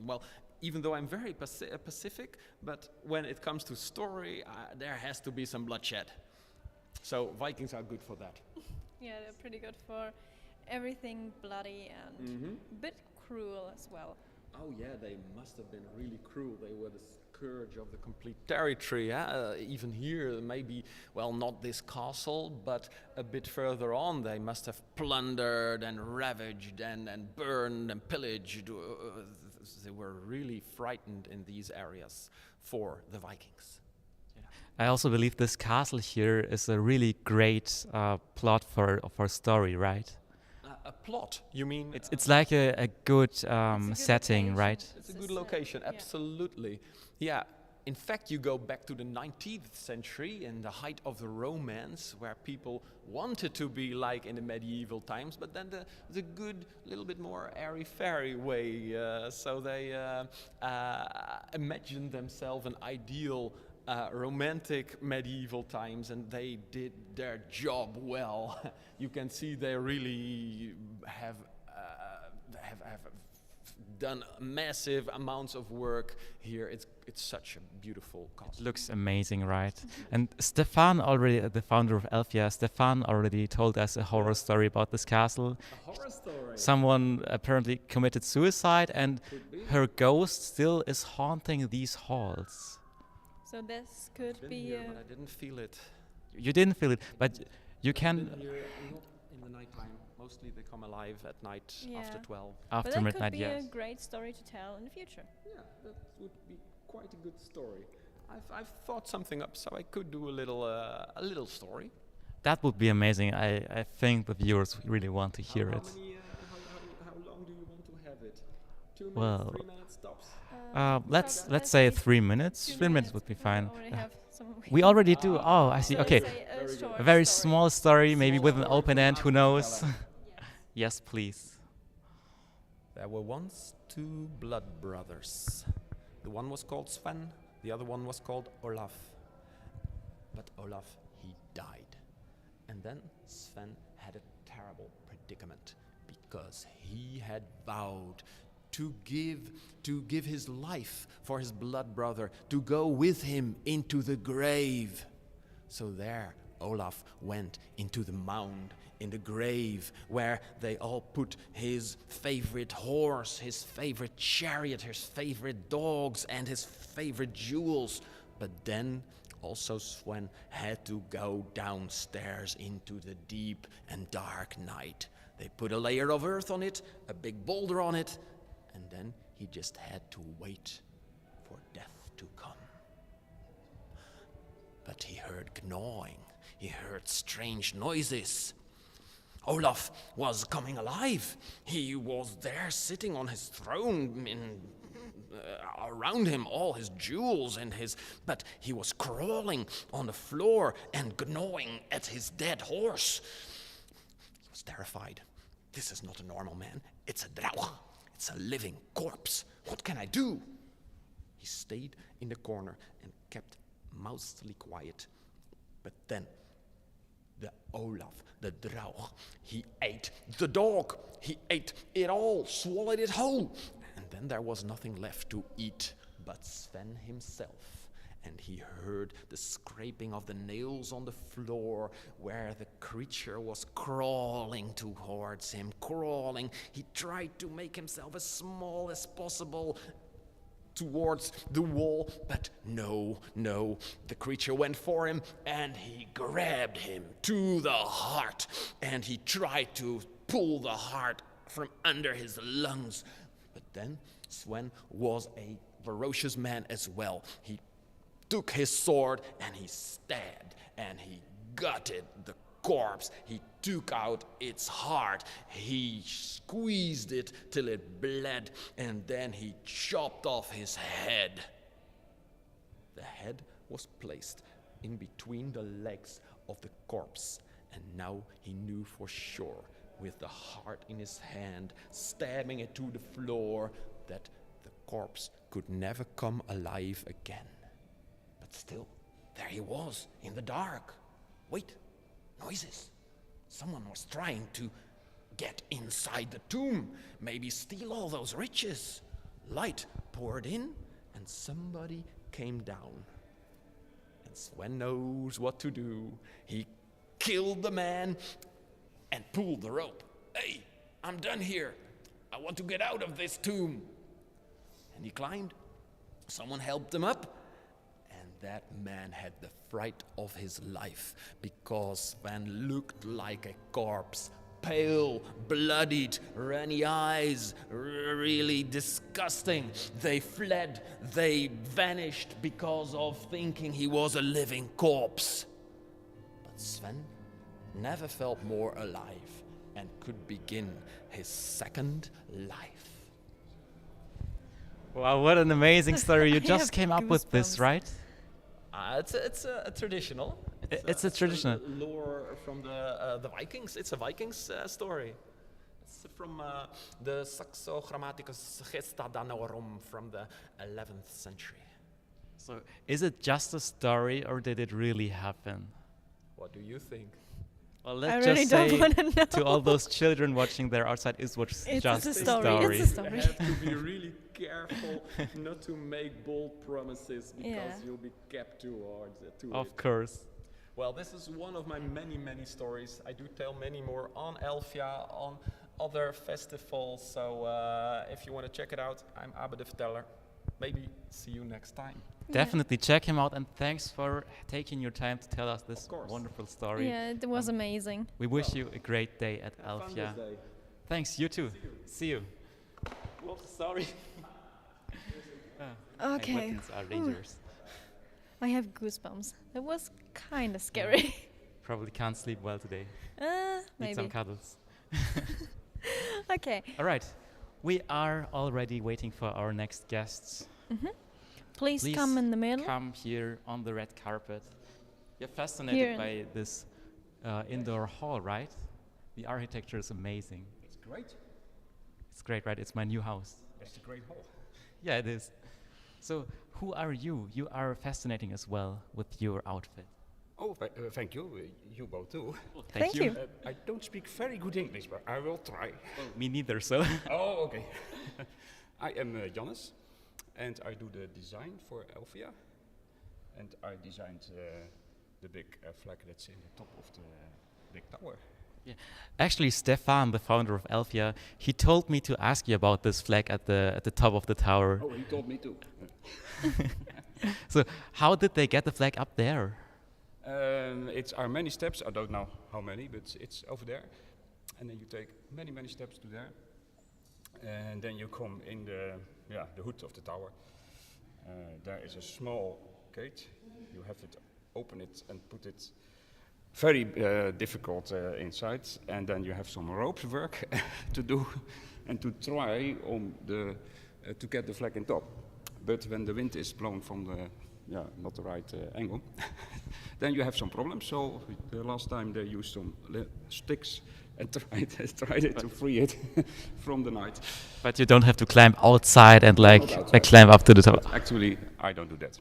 well, even though I'm very pacific, but when it comes to story, there has to be some bloodshed. So Vikings are good for that. Yeah, they're pretty good for everything bloody and a bit cruel as well. Oh yeah, they must have been really cruel. They were the scourge of the complete territory. Even here, maybe, well, not this castle, but a bit further on, they must have plundered and ravaged and burned and pillaged. They were really frightened in these areas for the Vikings. I also believe this castle here is a really great plot for a story, right? A plot, you mean? It's like a good setting, right? It's a good location, absolutely. Yeah, in fact, you go back to the 19th century in the height of the Romance, where people wanted to be like in the medieval times, but then the good, little bit more airy-fairy way. So they imagined themselves an ideal romantic medieval times, and they did their job well. You can see they really have done massive amounts of work here. It's such a beautiful castle. It looks amazing, right? And Stefan already, the founder of Elfia, Stefan already told us a horror story about this castle. A horror story? Someone apparently committed suicide, and her ghost still is haunting these halls. So this could be. Here, but I didn't feel it. You didn't feel it, but you can. Been here, not in the nighttime. Mostly they come alive at night after 12. After but midnight, yes. That could be yes. a great story to tell in the future. Yeah, that would be quite a good story. I've thought something up, so I could do a little story. That would be amazing. I think the viewers really want to hear it. How long do you want to have it? 2 minutes, Well, 3 minutes tops? Let's say 3 minutes. 3 minutes would be fine. already have some We already do. Oh, I see. So Okay, let's say a short a very story. small story, maybe with an open end. Who knows? Yes, please. There were once two blood brothers. The one was called Sven, the other one was called Olaf. But Olaf, he died. And then Sven had a terrible predicament because he had vowed to give his life for his blood brother, to go with him into the grave. So there Olaf went into the mound in the grave where they all put his favorite horse, his favorite chariot, his favorite dogs, and his favorite jewels. But then also Sven had to go downstairs into the deep and dark night. They put a layer of earth on it, a big boulder on it, and then he just had to wait for death to come. But he heard gnawing, he heard strange noises. Olaf was coming alive. He was there sitting on his throne, around him all his jewels and but he was crawling on the floor and gnawing at his dead horse. He was terrified. This is not a normal man, it's a drow. It's a living corpse. What can I do? He stayed in the corner and kept mousily quiet. But then the Olaf, the drow, he ate the dog. He ate it all, swallowed it whole. And then there was nothing left to eat but Sven himself. And he heard the scraping of the nails on the floor where the creature was crawling towards him, crawling. He tried to make himself as small as possible towards the wall, but no, the creature went for him and he grabbed him to the heart and he tried to pull the heart from under his lungs. But then Sven was a ferocious man as well. He took his sword and he stabbed and he gutted the corpse. He took out its heart. He squeezed it till it bled and then he chopped off his head. The head was placed in between the legs of the corpse and now he knew for sure, with the heart in his hand, stabbing it to the floor, that the corpse could never come alive again. But still, there he was, in the dark. Wait, noises. Someone was trying to get inside the tomb, maybe steal all those riches. Light poured in, and somebody came down. And Sven knows what to do. He killed the man and pulled the rope. Hey, I'm done here. I want to get out of this tomb. And he climbed. Someone helped him up. That man had the fright of his life because Sven looked like a corpse, pale, bloodied, runny eyes, really disgusting. They fled, they vanished because of thinking he was a living corpse. But Sven never felt more alive and could begin his second life. Wow, what an amazing story. You just came up with this, right? It's a traditional. It's a traditional. Lore from the Vikings. It's a Vikings story. It's from the Saxo Grammaticus Gesta Danorum from the 11th century. So, is it just a story or did it really happen? What do you think? Well, let's just say to all those children watching there outside, it was just a story. It's a story. You have to be really careful not to make bold promises because you'll be kept towards it. Of course. Well, this is one of my many stories. I do tell many more on Elfia, on other festivals. So if you want to check it out, I'm Abe de Verteller. Maybe see you next time. Definitely check him out and thanks for taking your time to tell us this wonderful story. Yeah, it was amazing. We wish you a great day at Elfia. Thanks, you too. See you. Well, sorry. Okay. Weapons are dangerous. I have goosebumps. That was kind of scary. Probably can't sleep well today. Maybe. Need some cuddles. Okay. All right. We are already waiting for our next guests. Please come in the middle. Come here on the red carpet. You're fascinated by this indoor hall, right? The architecture is amazing. It's great. It's great, right? It's my new house. It's a great hall. Yeah, it is. So, who are you? You are fascinating as well with your outfit. Oh, thank you. You both too. Well, thank you. I don't speak very good English, but I will try. Well, me neither, so. Oh, okay. I am Jannes, and I do the design for Elfia. And I designed the big flag that's in the top of the big tower. Yeah. Actually, Stefan, the founder of Elfia, he told me to ask you about this flag at the top of the tower. Oh, he told me too. So, how did they get the flag up there? It's are many steps. I don't know how many, but it's over there. And then you take many, many steps to there. And then you come in the hood of the tower. There is a small gate. You have to open it and put it very difficult inside. And then you have some ropes work to do and to try on to get the flag in top. But when the wind is blown from the not the right angle, then you have some problems. So the last time they used some sticks and tried it to free it from the night. But you don't have to climb outside and like climb up to the top. Actually, I don't do that.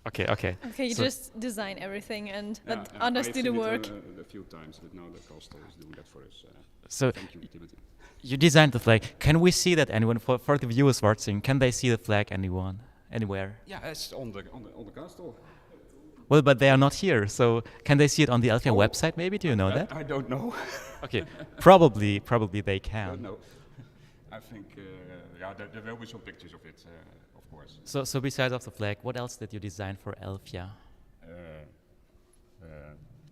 Okay. Okay, you so just design everything and let I others do the work. A few times, but now the cost is doing that for us. So thank you, Timothy. You designed the flag. Can we see that anyone for the viewers watching? Can they see the flag anywhere? Yeah, it's on the castle. Well, but they are not here, so can they see it on the Elfia website? Maybe do you know that? I don't know. Okay, probably they can. I don't know. I think there will be some pictures of it, of course. So besides of the flag, what else did you design for Elfia?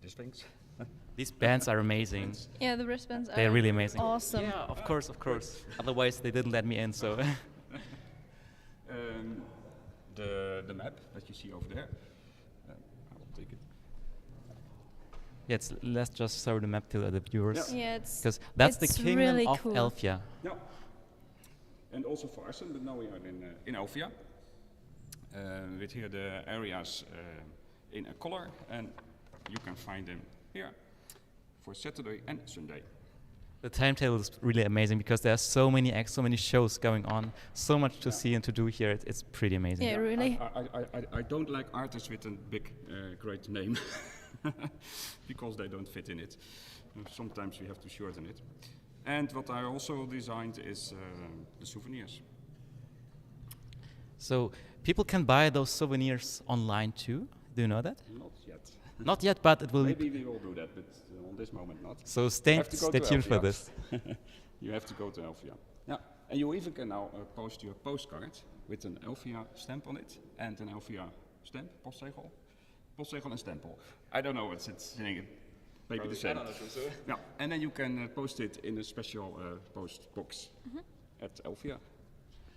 These things. These bands are amazing. Yeah, the wristbands are They're really amazing. Awesome. Yeah, of course. Otherwise, they didn't let me in. So. The map that you see over there. I will take it. Yeah, let's just show the map to the viewers. Yeah, it's because that's the Kingdom really of cool. Elfia. Yeah, and also for Arcen, but now we are in Elfia. With here the areas in a color, and you can find them here for Saturday and Sunday. The timetable is really amazing because there are so many shows going on, so much to see and to do here. It's pretty amazing. Yeah, really. I don't like artists with a big, great name because they don't fit in it. Sometimes we have to shorten it. And what I also designed is the souvenirs. So people can buy those souvenirs online too. Do you know that? Not yet. Not yet, but it will. Maybe we will do that, but on this moment not. So stay tuned for this. You have to go to Elfia. Yeah, and you even can now post your postcard with an Elfia stamp on it and an Elfia stamp, postzegel and stempel. I don't know what's it's saying. Maybe the same. Yeah, and then you can post it in a special post box at Elfia.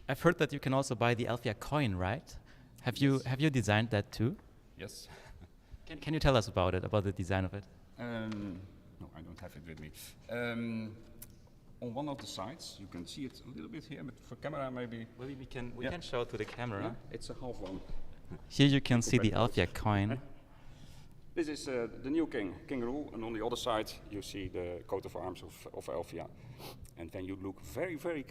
I've heard that you can also buy the Elfia coin, right? Have you designed that too? Yes. Can you tell us about it, about the design of it? No, I don't have it with me. On one of the sides, you can see it a little bit here, but for camera maybe. Well, we can show it to the camera. Yeah, it's a half one. Here you can see the Elfia coin. This is the new king, King Roel, and on the other side you see the coat of arms of Elfia. And when you look very, very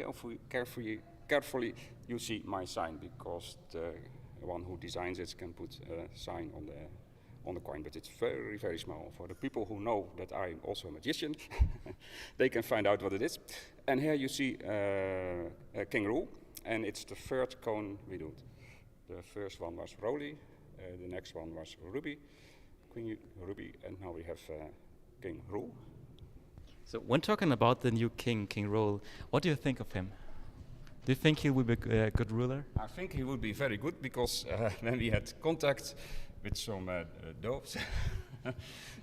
carefully, you see my sign, because the one who designs it can put a sign on the coin, but it's very, very small. For the people who know that I'm also a magician, they can find out what it is. And here you see King Roel, and it's the third cone we do. The first one was Roly, the next one was Ruby, Queen Ruby, and now we have King Roel. So when talking about the new king, King Roel, what do you think of him? Do you think he will be a good ruler? I think he would be very good, because when we had contact with some doves,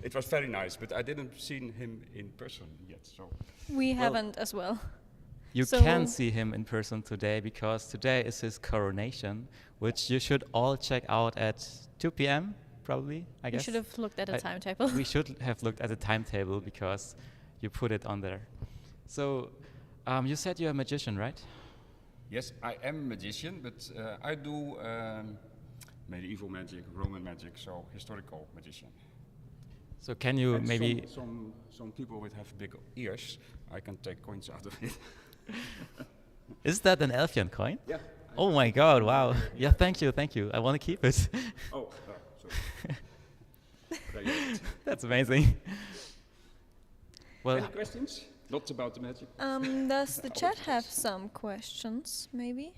it was very nice, but I didn't see him in person yet. So we haven't as well. You can see him in person today, because today is his coronation, which you should all check out at 2 p.m. probably, I guess. We should have looked at the timetable. We should have looked at the timetable, because you put it on there. So you said you're a magician, right? Yes, I am a magician, but I do medieval magic, Roman magic, so historical magician. So can you And maybe... some people would have big ears. I can take coins out of it. Is that an Elfian coin? Yeah. Oh my god, wow. Yeah, thank you, thank you. I want to keep it. Oh, sorry. That's amazing. Well, any questions? Not about the magic. Does the chat have some questions, maybe?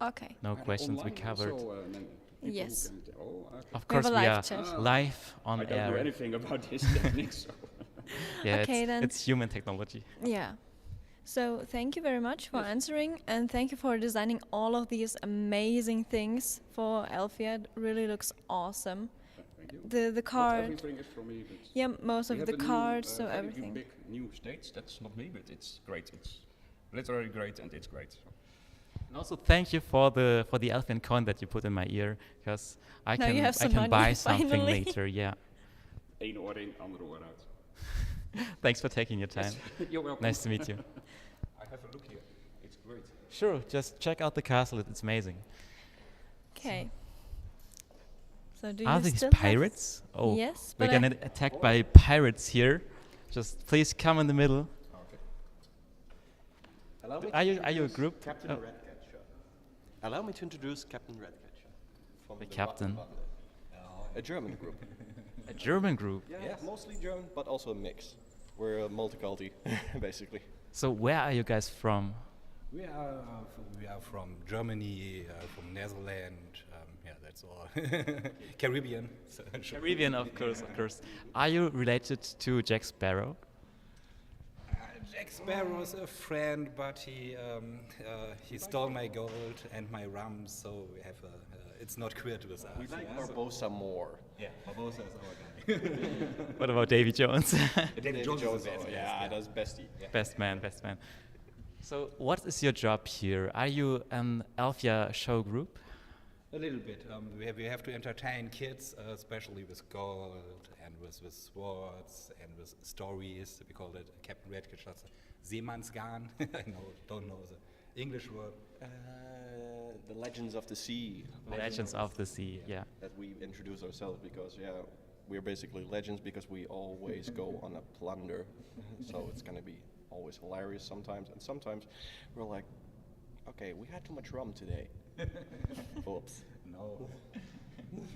Okay. no questions, we Online covered. also, people Yes. can okay. Of We have course, a we live are chat. live on I don't air. know anything about this technique, so. Yeah, Okay, then. it's human technology. Yeah. So thank you very much for answering, and thank you for designing all of these amazing things for Elfia. It really looks awesome. Thank you. The Not card. everything is from me, but Yeah, most we of have the a new, cards, so very everything. big new stage. That's not me, but it's great. It's literally great, and it's great. So. And also, thank you for the Elfin coin that you put in my ear, because I Now you have I some can money, buy something finally. later. Yeah. Eén oor in, andere oor uit. Thanks for taking your time. Yes, you're welcome. Nice to meet you. I have a look here. It's great. Sure, just check out the castle. It's amazing. Okay. So do Are you these still pirates? Have Oh, yes, we're but gonna attacked by pirates here. Just please come in the middle. Okay. Allow me Are to you a introduce group? Captain Oh. Redcatcher. Allow me to introduce Captain Redcatcher. From The the captain. A German group. A German group. Yeah, mostly German, but also a mix. We're a multiculti, basically. So where are you guys from? We are from Germany, from Netherlands. Yeah, that's all. Caribbean. Caribbean, of course, of course. Are you related to Jack Sparrow? Jack Sparrow is a friend, but he stole my gold and my rum, so we have it's not clear to us. We like Barbosa more. Yeah, Barbosa is our guy. What about Davy Jones? Davy Jones is also, our, yeah. yeah, that's bestie. Yeah. Best man, best man. So what is your job here? Are you an Elfia show group? A little bit. We have to entertain kids, especially with gold and with swords and with stories. We call it Captain Redcatcher, Seemannsgarn. I don't know the English word. The Legends of the Sea. Legends of the Sea, yeah. That we introduce ourselves because, yeah, we're basically legends because we always go on a plunder. So it's going to be always hilarious sometimes. And sometimes we're like, okay, we had too much rum today. Oops. No.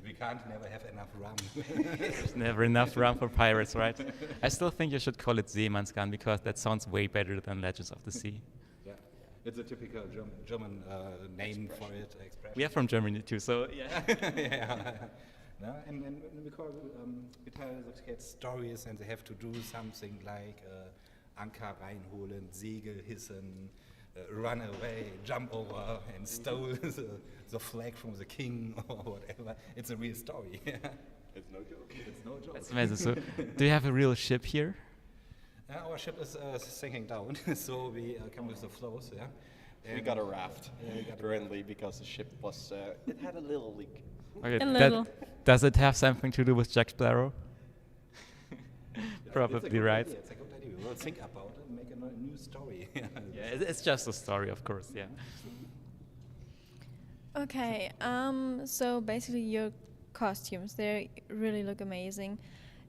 We can't never have enough rum. There's never enough rum for pirates, right? I still think you should call it Seemannsgarn because that sounds way better than Legends of the Sea. Yeah, it's a typical German name for it. Expression. We are from Germany too, so yeah. Yeah. No, and because we tell the kids stories and they have to do something like Anker reinholen, Segel hissen, run away, jump over and stole the flag from the king or whatever. It's a real story. It's no joke. It's no joke. That's amazing. So, do you have a real ship here? Our ship is sinking down, so we come with the flows. Yeah. We got a raft, currently, because the ship was, it had a little leak. Okay, does it have something to do with Jack Sparrow? Probably right. Idea. It's a good idea. We'll think about it and make a new story. Yeah, it's just a story, of course, yeah. Okay, so basically your costumes, they really look amazing.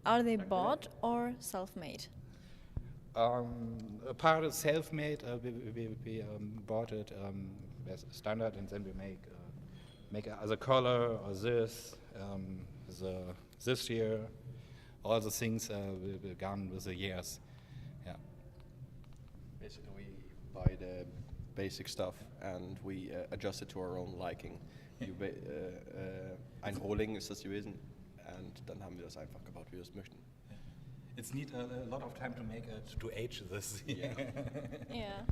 Are they bought or self-made? A part is self-made. We bought it as standard, and then we make as a color or this year. All the things will gone with the years. Yeah. Basically, we buy the basic stuff and we adjust it to our own liking. Einholing ist das gewesen, and dann haben wir das einfach gebaut, wie wir es möchten. It's need a lot of time to make it to age this. Yeah. Yeah.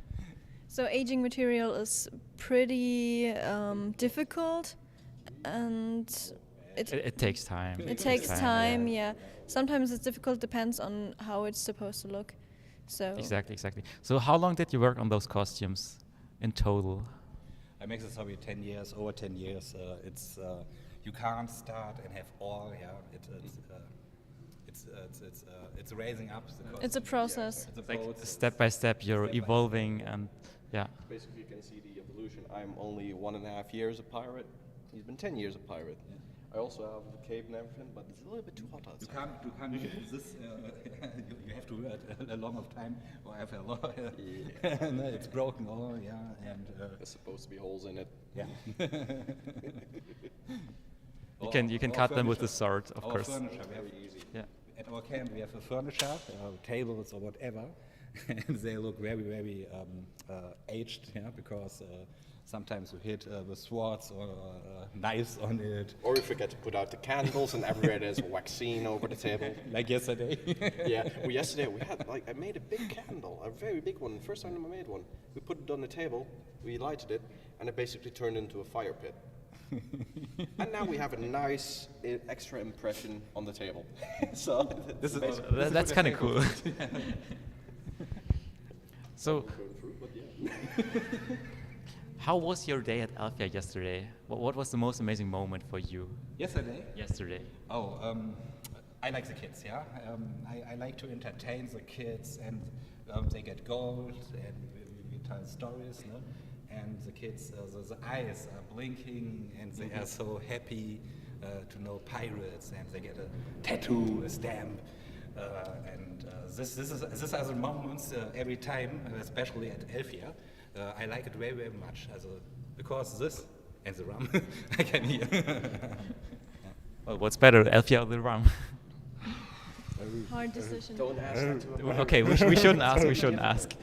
So aging material is pretty difficult, and it takes time. It takes time, yeah. Sometimes it's difficult, depends on how it's supposed to look. So Exactly. So how long did you work on those costumes in total? I make this hobby 10 years, over 10 years. It's you can't start and have all. Yeah, it's raising up the costume. It's a process. It's a Like process. step by step, you're Step by evolving, and yeah. Basically, you can see the evolution. I'm only 1.5 years a pirate. He's been 10 years a pirate. I also have the cape and everything, but it's a little bit too hot outside. You can't use this. You have to wait a long of time, or have a lot. No, it's broken. Oh yeah, and there's supposed to be holes in it. Yeah. You can cut them with the sword, of our course. Furniture, we have easy. Yeah. At our camp, we have a furniture, tables or whatever, and they look very, very aged. Yeah, because sometimes you hit with swords or knives on it. Or you forget to put out the candles, and everywhere there's waxine over the table. Like yesterday. Yeah, yesterday we had, I made a big candle, a very big one. First time I made one. We put it on the table, we lighted it, and it basically turned into a fire pit. And now we have a nice extra impression on the table. So that's kind of cool. So, how was your day at Elfia yesterday? What was the most amazing moment for you? Yesterday? Yesterday. Oh, I like the kids, yeah. I like to entertain the kids, and they get gold, and we tell stories, no? And the kids, the eyes are blinking, and they are so happy to know pirates, and they get a tattoo, a stamp, and this are the moments every time, especially at Elfia. I like it very, very much, because this and the rum I can hear. Well, what's better, Elfia or the rum? Hard decision. Don't ask that to a Okay, we shouldn't ask. We shouldn't ask.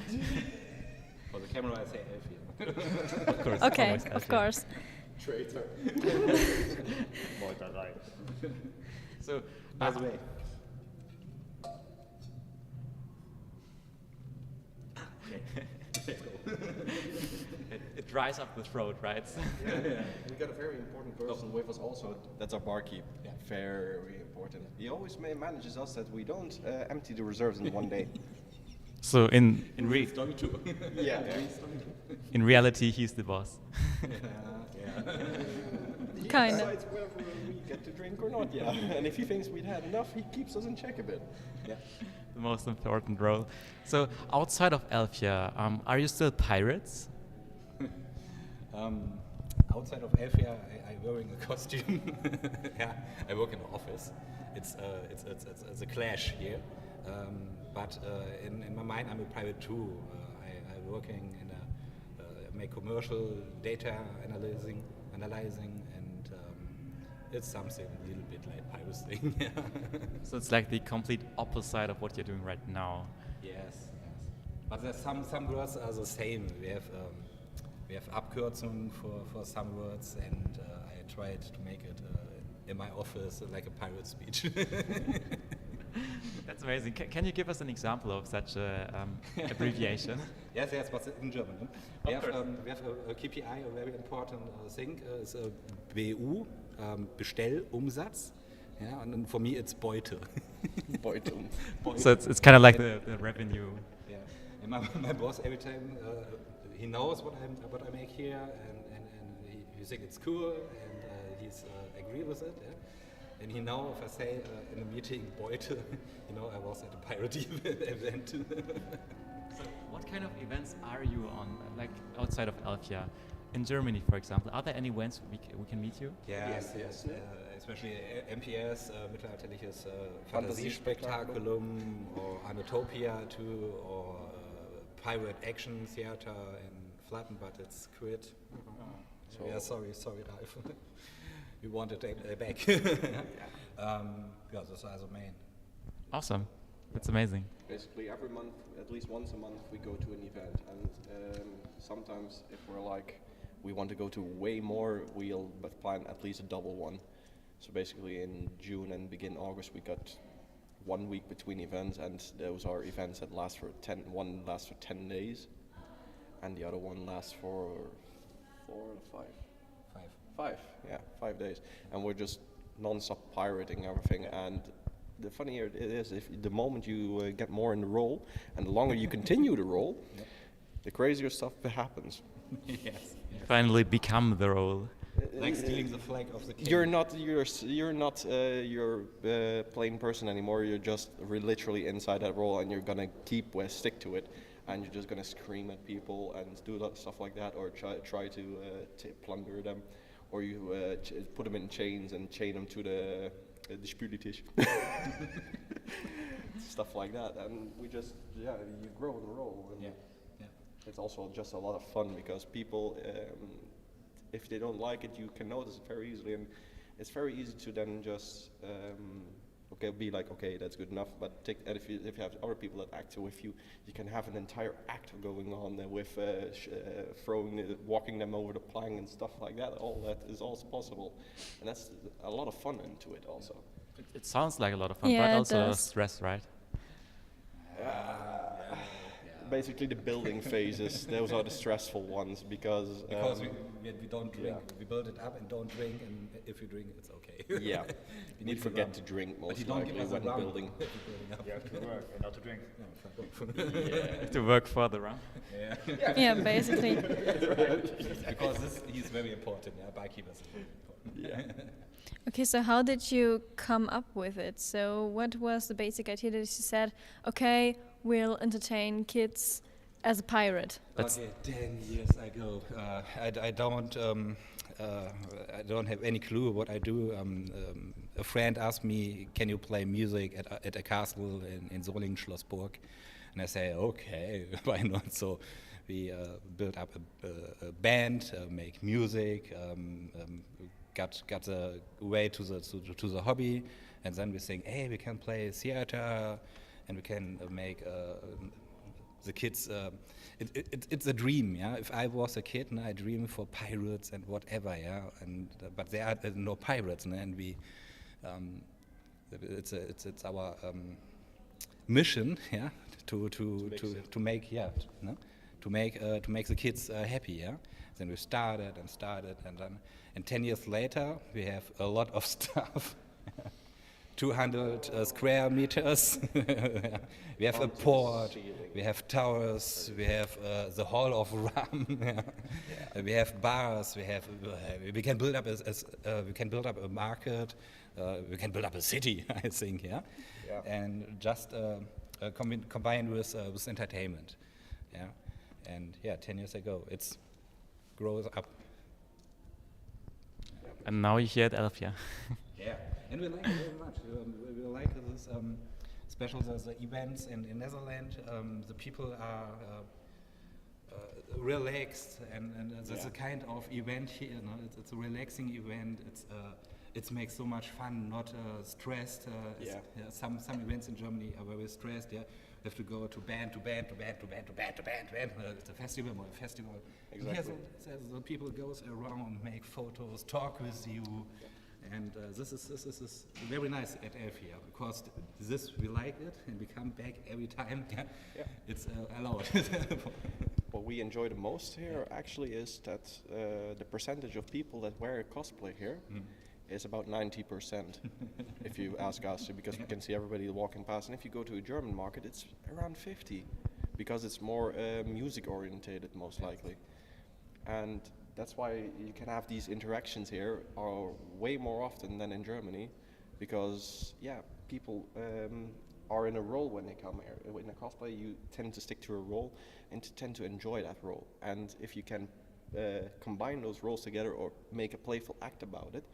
For the camera, I say Elfia. Of course. Okay, of course. Traitor. So, by the way. It dries up the throat, right? Yeah. We got a very important person with us also. That's our barkeep. Yeah. Very important. He always manages us that we don't empty the reserves in one day. So in reality, he's the boss. He Kinda. decides whether we get to drink or not. Yeah. And if he thinks we'd had enough, he keeps us in check a bit. Yeah. The most important role. So outside of Elfia, are you still pirates? Outside of Elfia, I wearing a costume. Yeah, I work in an office. It's a clash here. But in my mind, I'm a pirate too. I'm working in make commercial data analyzing, and it's something a little bit like piracy. So it's like the complete opposite of what you're doing right now. Yes. But there's some words are the same. We have Abkürzungen for some words, and I tried to make it in my office like a pirate speech. That's amazing. Can you give us an example of such an abbreviation? Yes, but in German. We have a KPI, a very important thing. It's a BU, Bestellumsatz. Yeah, and then for me it's Beute. Beute. So it's kind of like the revenue. Yeah, and my boss every time he knows what I make here, and he thinks it's cool, and he's agree with it. Yeah? And he know if I say in a meeting Beute, I was at a pirate event. So what kind of events are you on, like outside of Elfia? In Germany, for example, are there any events we can meet you? Yes. Especially MPS, mittelalterliches Fantasiespektakulum, or Anatopia too, or Pirate Action Theater in Flatten, but it's quit. So yeah, sorry, Ralf. We wanted it back. Those are the main. Awesome. That's amazing. Basically, every month, at least once a month, we go to an event, and sometimes if we're like, we want to go to way more, we'll plan at least a double one. So basically, in June and begin August, we got 1 week between events, and those are events that last for 10. One lasts for 10 days, and the other one lasts for 4 or 5. 5 days, and we're just non-stop pirating everything. And the funnier it is, if the moment you get more in the role, and the longer you continue the role, the crazier stuff happens. Yes. You finally become the role. like stealing the flag of the king. You're not your plain person anymore. You're just literally inside that role, and you're gonna stick to it, and you're just gonna scream at people and do stuff like that, or try to plunder them, or you put them in chains and chain them to the Spülitisch. Stuff like that, and we just you grow in the role. And it's also just a lot of fun because people, if they don't like it, you can notice it very easily, and it's very easy to then just be like, okay, that's good enough. But if you have other people that act with you, you can have an entire act going on with walking them over the plank and stuff like that. All that is also possible, and that's a lot of fun into it also. It sounds like a lot of fun, Yeah, but it also does. stress, right? Basically, the building phases, those are the stressful ones because we don't drink. We build it up and don't drink, and if you drink, it's okay. Yeah, we forget to drink most likely when building. You have to work and not to drink. To work for the run. Yeah, basically. Because he's very important. Barkeepers is very important. Okay, so how did you come up with it? So what was the basic idea that you said, okay, we'll entertain kids as a pirate? Okay, 10 years ago. I don't have any clue what I do. A friend asked me, can you play music at a castle in Solingen, Schlossburg? And I say, okay, why not? So we built up a band, make music, got a way to the hobby, and then we think, hey, we can play theater, and we can make the kids. It's a dream, yeah. If I was a kid, I dream for pirates and whatever, yeah. And but there are no pirates, and we. It's our mission, yeah, to make the kids happy, yeah. Then we started, and then. And 10 years later, we have a lot of stuff. 200 square meters. We have a port. We have towers. We have the Hall of Rum. We have bars. We can build up a market. We can build up a city, I think. Yeah. And just combined with entertainment. Yeah. And 10 years ago, it's grows up. And now you're here at Elfia. And we like it very much. We like this special the events in Netherlands. The people are relaxed, and there's a kind of event here. You know? It's a relaxing event. It makes so much fun, not stressed. Some events in Germany are very stressed. Yeah, you have to go to band. It's a festival. Exactly. Here the people goes around, make photos, talk with you, and this is very nice at Elfia because we like it and we come back every time. It's allowed. What we enjoy the most here actually is that the percentage of people that wear cosplay here is about 90%. If you ask us, because we can see everybody walking past, and if you go to a German market, it's around 50, because it's more music orientated most likely. And that's why you can have these interactions here are way more often than in Germany, because people are in a role when they come here. In a cosplay, you tend to stick to a role and to tend to enjoy that role. And if you can combine those roles together or make a playful act about it,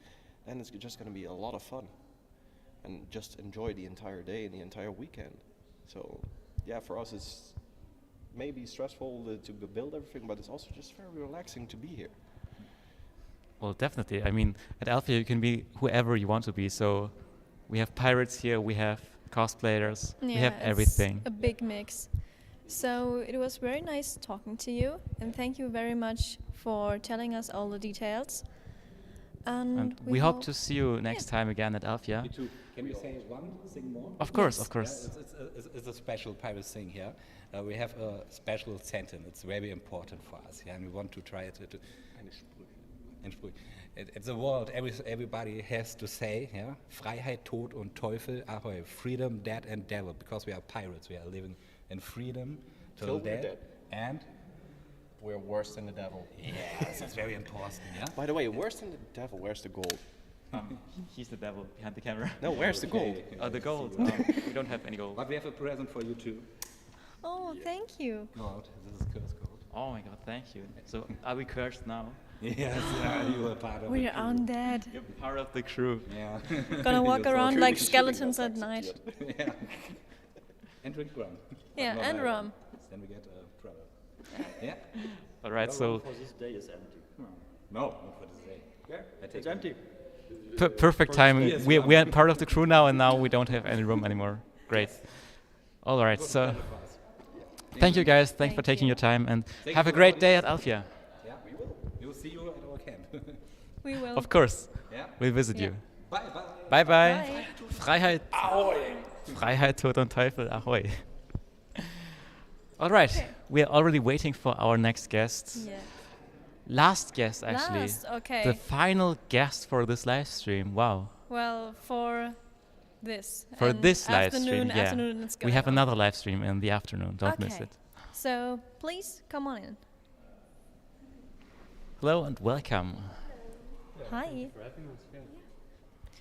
then it's just going to be a lot of fun, and just enjoy the entire day and the entire weekend. So, for us it's maybe stressful to build everything, but it's also just very relaxing to be here. Well, definitely. I mean, at Elfia you can be whoever you want to be. So we have pirates here, we have cosplayers, we have everything. A big mix. So it was very nice talking to you, and thank you very much for telling us all the details. And we hope to see you next time again at Elfia. Me too. Can we say one thing more? Of course, Yes. of course. It's a special pirate thing here. We have a special sentence. It's very important for us, and we want to try it to. It's a word everybody has to say. Freiheit, Tod und Teufel, Ahoi. Freedom, death, and devil. Because we are pirates, we are living in freedom till death. And we're worse than the devil. Yes, that's very important, yeah? By the way, worse than the devil, where's the gold? He's the devil behind the camera. No, where's the gold? Oh, the gold. We don't have any gold. But we have a present for you too. Oh, thank you. Go out. This is curse gold. Oh my god, thank you. So, are we cursed now? Yes, you are part of We're the crew. undead. You're part of the crew. Yeah. Gonna walk You're around so like good. skeletons at night. Yeah. And drink rum. Yeah, Not and like- rum. Then we get trouble. Yeah. Alright, so For this day is empty. No, not for this day. Yeah, I take It's empty. perfect timing. We are part of the crew now, and now we don't have any room anymore. Great. All right, so thank you guys. Thanks for taking your time, and Thank have you a for great the day at audience. Alfia. Yeah, we will. We will see you at our camp. We will. Of course. Yeah. We'll visit Yeah. you. Bye, Bye bye. bye. Freiheit. Ahoi. Freiheit, Tod und Teufel. Ahoi. All right, we are already waiting for our next guest. Yeah. Last guest, actually. Last, okay. The final guest for this live stream. Wow. Well, for this. For and this live stream, yeah. afternoon it's We going have on. another live stream in the afternoon. Don't miss Okay. it. So please come on in. Hello and welcome. Hi.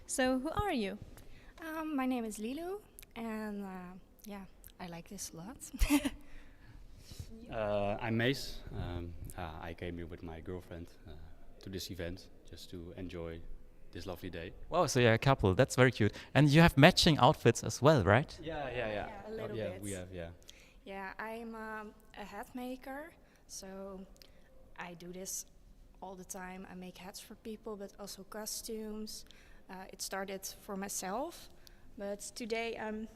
So who are you? My name is Lilu, and yeah, I like this a lot. I'm Mace. I came here with my girlfriend to this event just to enjoy this lovely day. Wow, so you're a couple. That's very cute. And you have matching outfits as well, right? Yeah. A little yeah, bit. we have, yeah. Yeah, I'm a hat maker, so I do this all the time. I make hats for people, but also costumes. It started for myself, but today I'm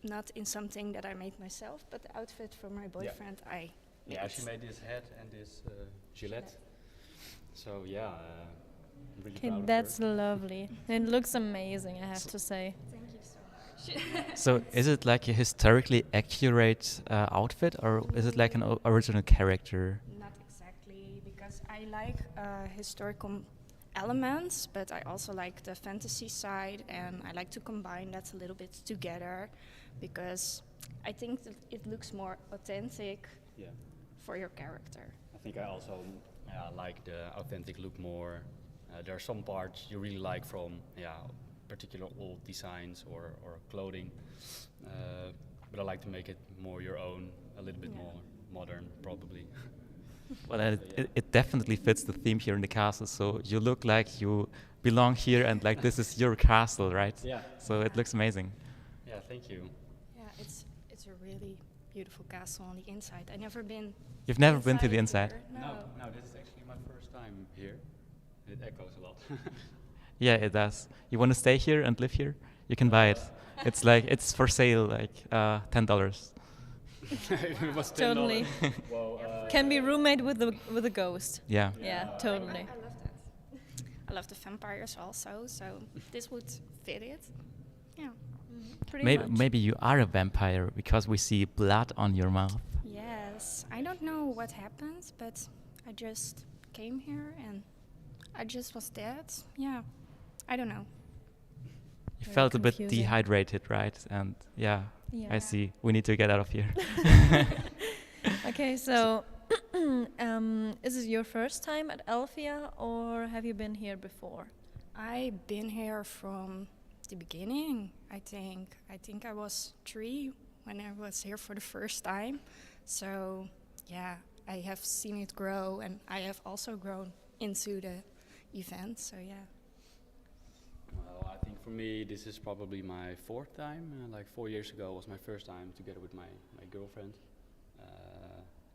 not in something that I made myself, but the outfit for my boyfriend I made. Yeah, she made this hat and this Gillette. So yeah, I'm really Okay, proud that's of her. lovely. It looks amazing, I have to say. Thank you so much. So is it like a historically accurate outfit, or is it like an original character? Not exactly, because I like historical elements, but I also like the fantasy side, and I like to combine that a little bit together, because I think that it looks more authentic for your character. I think I also like the authentic look more. There are some parts you really like from particular old designs or clothing, but I like to make it more your own, a little bit more modern probably. Well, it definitely fits the theme here in the castle. So you look like you belong here, and like this is your castle, right? Yeah. So it looks amazing. Yeah, thank you. Yeah, it's a really beautiful castle on the inside. I never been. You've never been to the inside? here. No, this is actually my first time here. It echoes a lot. Yeah, it does. You want to stay here and live here? You can buy it. It's like it's for sale, like $10. It was $10. Totally. Well, Can be roommate with a ghost. Yeah. Yeah, totally. I love that. I love the vampires also, so this would fit it. Yeah. Pretty Maybe much. maybe you are a vampire because we see blood on your mouth. Yes, I don't know what happened, but I just came here and I just was dead. Yeah, I don't know. You Very felt a bit confusing. dehydrated, right? And yeah, Yeah. I see. We need to get out of here. Okay, so is it your first time at Elfia, or have you been here before? I've been here from the beginning, I think. I think I was 3 when I was here for the first time. So, yeah, I have seen it grow, and I have also grown into the event, so yeah. Well, I think for me, this is probably my 4th time. Like 4 years ago was my first time together with my girlfriend.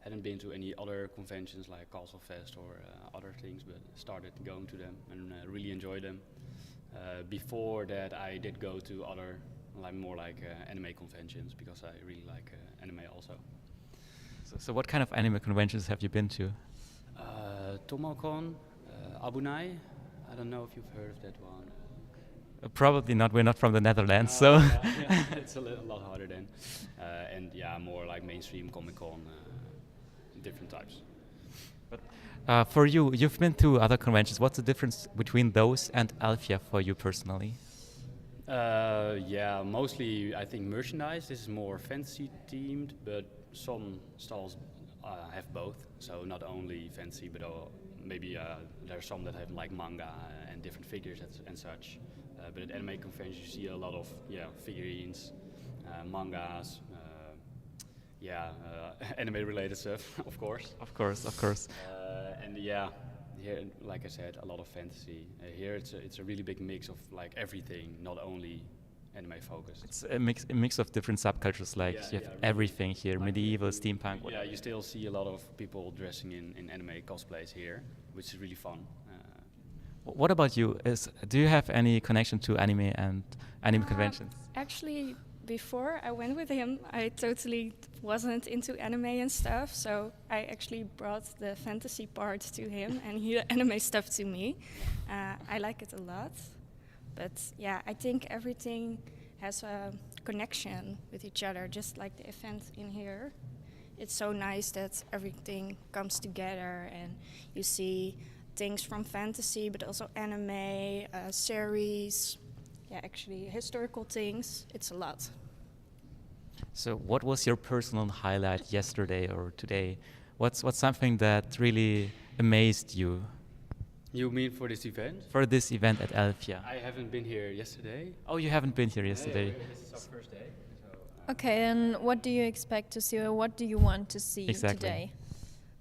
Hadn't been to any other conventions like Castle Fest or other things, but started going to them and really enjoyed them. Before that, I did go to other, more like anime conventions because I really like anime also. So what kind of anime conventions have you been to? Tomocon, Abunai. I don't know if you've heard of that one. Probably not. We're not from the Netherlands, so. Yeah, it's a lot harder then. And yeah, more like mainstream Comic-Con, different types. But for you, you've been to other conventions. What's the difference between those and Elfia for you personally? Yeah, mostly I think merchandise. This is more fantasy themed, but some stalls have both. So not only fantasy, but maybe there are some that have like manga and different figures and such. But at anime conventions, you see a lot of figurines, mangas, anime-related stuff, of course. Of course. And yeah, here, like I said, a lot of fantasy. Here, it's a really big mix of like everything, not only anime focused. It's a mix of different subcultures. Like you have everything here: medieval, steampunk. Yeah, you still see a lot of people dressing in anime cosplays here, which is really fun. What about you? Do you have any connection to anime and anime conventions? Actually, before I went with him, I totally wasn't into anime and stuff. So I actually brought the fantasy part to him, and he the anime stuff to me. I like it a lot. But yeah, I think everything has a connection with each other, just like the event in here. It's so nice that everything comes together and you see things from fantasy, but also anime, series, actually historical things. It's a lot. So what was your personal highlight yesterday or today? What's something that really amazed you? You mean for this event? For this event at Elfia. I haven't been here yesterday. Oh, you haven't been here yesterday. This is our first day. Okay, and what do you expect to see, or what do you want to see today?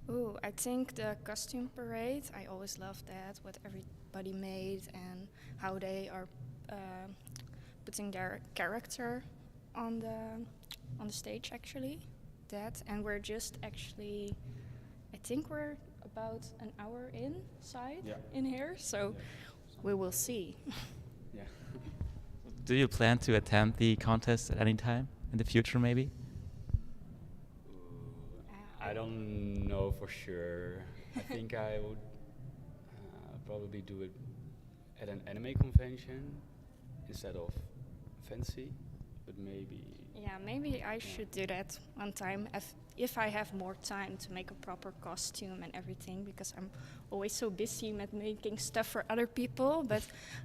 Ooh, I think the costume parade. I always love that, what everybody made and how they are putting their character on the stage. Actually, that, and we're just actually, I think we're about an hour inside in here, so we will see. Yeah. Do you plan to attend the contest at any time in the future, maybe? I don't know for sure. I think I would probably do it at an anime convention instead of fantasy, but maybe. Yeah, maybe I should do that one time if I have more time to make a proper costume and everything, because I'm always so busy with making stuff for other people, but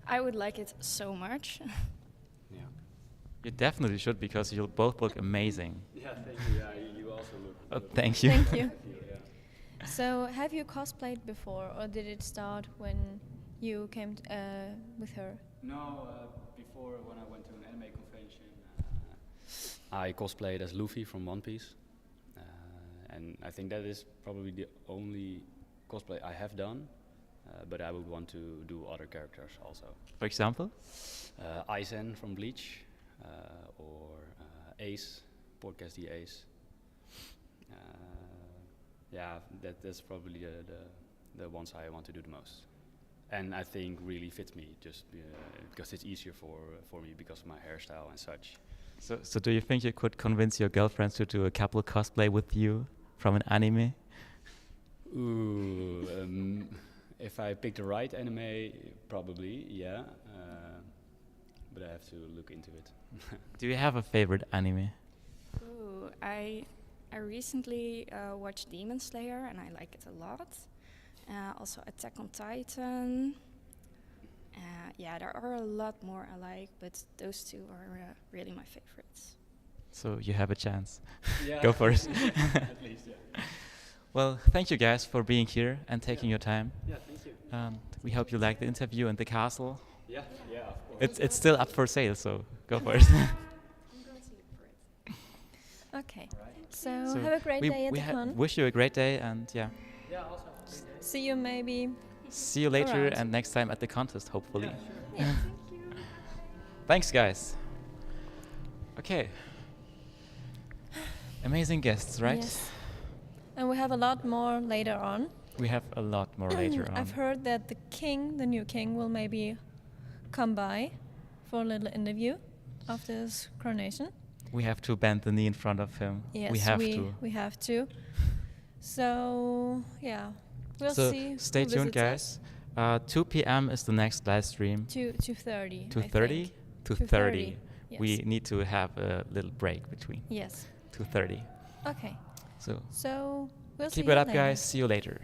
I would like it so much. Yeah. You definitely should, because you'll both look amazing. Yeah, thank you. Yeah, you also look. Thank you. Thank you. So, have you cosplayed before, or did it start when you came with her? No, before, when I went to an anime convention, I cosplayed as Luffy from One Piece, and I think that is probably the only cosplay I have done. But I would want to do other characters also. For example? Arcen from Bleach, or Ace, podcast the Ace. That's probably the ones I want to do the most, and I think really fits me just because it's easier for me because of my hairstyle and such. So do you think you could convince your girlfriends to do a couple cosplay with you from an anime? Ooh, if I pick the right anime, probably, yeah. But I have to look into it. Do you have a favorite anime? Ooh, I recently watched Demon Slayer and I like it a lot. Also Attack on Titan. There are a lot more I like, but those two are really my favorites. So you have a chance. Yeah. Go for it. At least, yeah. Well, thank you guys for being here and taking your time. Yeah, thank you. We hope you liked the interview and the castle. Yeah, of course. It's still up for sale, so go for it. Okay. So have a great day at the con. Wish you a great day, and Yeah, also. See you maybe. See you later around. and next time at the contest, hopefully. Yeah, sure. Yeah, thank you. Thanks, guys. Okay. Amazing guests, right? Yes. And we have a lot more later on. We have a lot more later on. I've heard that the new king, will maybe come by for a little interview after his coronation. We have to bend the knee in front of him. Yes, we have to. So, yeah. We'll see. Stay who tuned, visits guys. 2 p.m. is the next live stream. 2:30. 2:30? 2:30. Yes. We need to have a little break between. Yes. 2:30. Okay. So we'll see keep you it up, later. guys. See you later.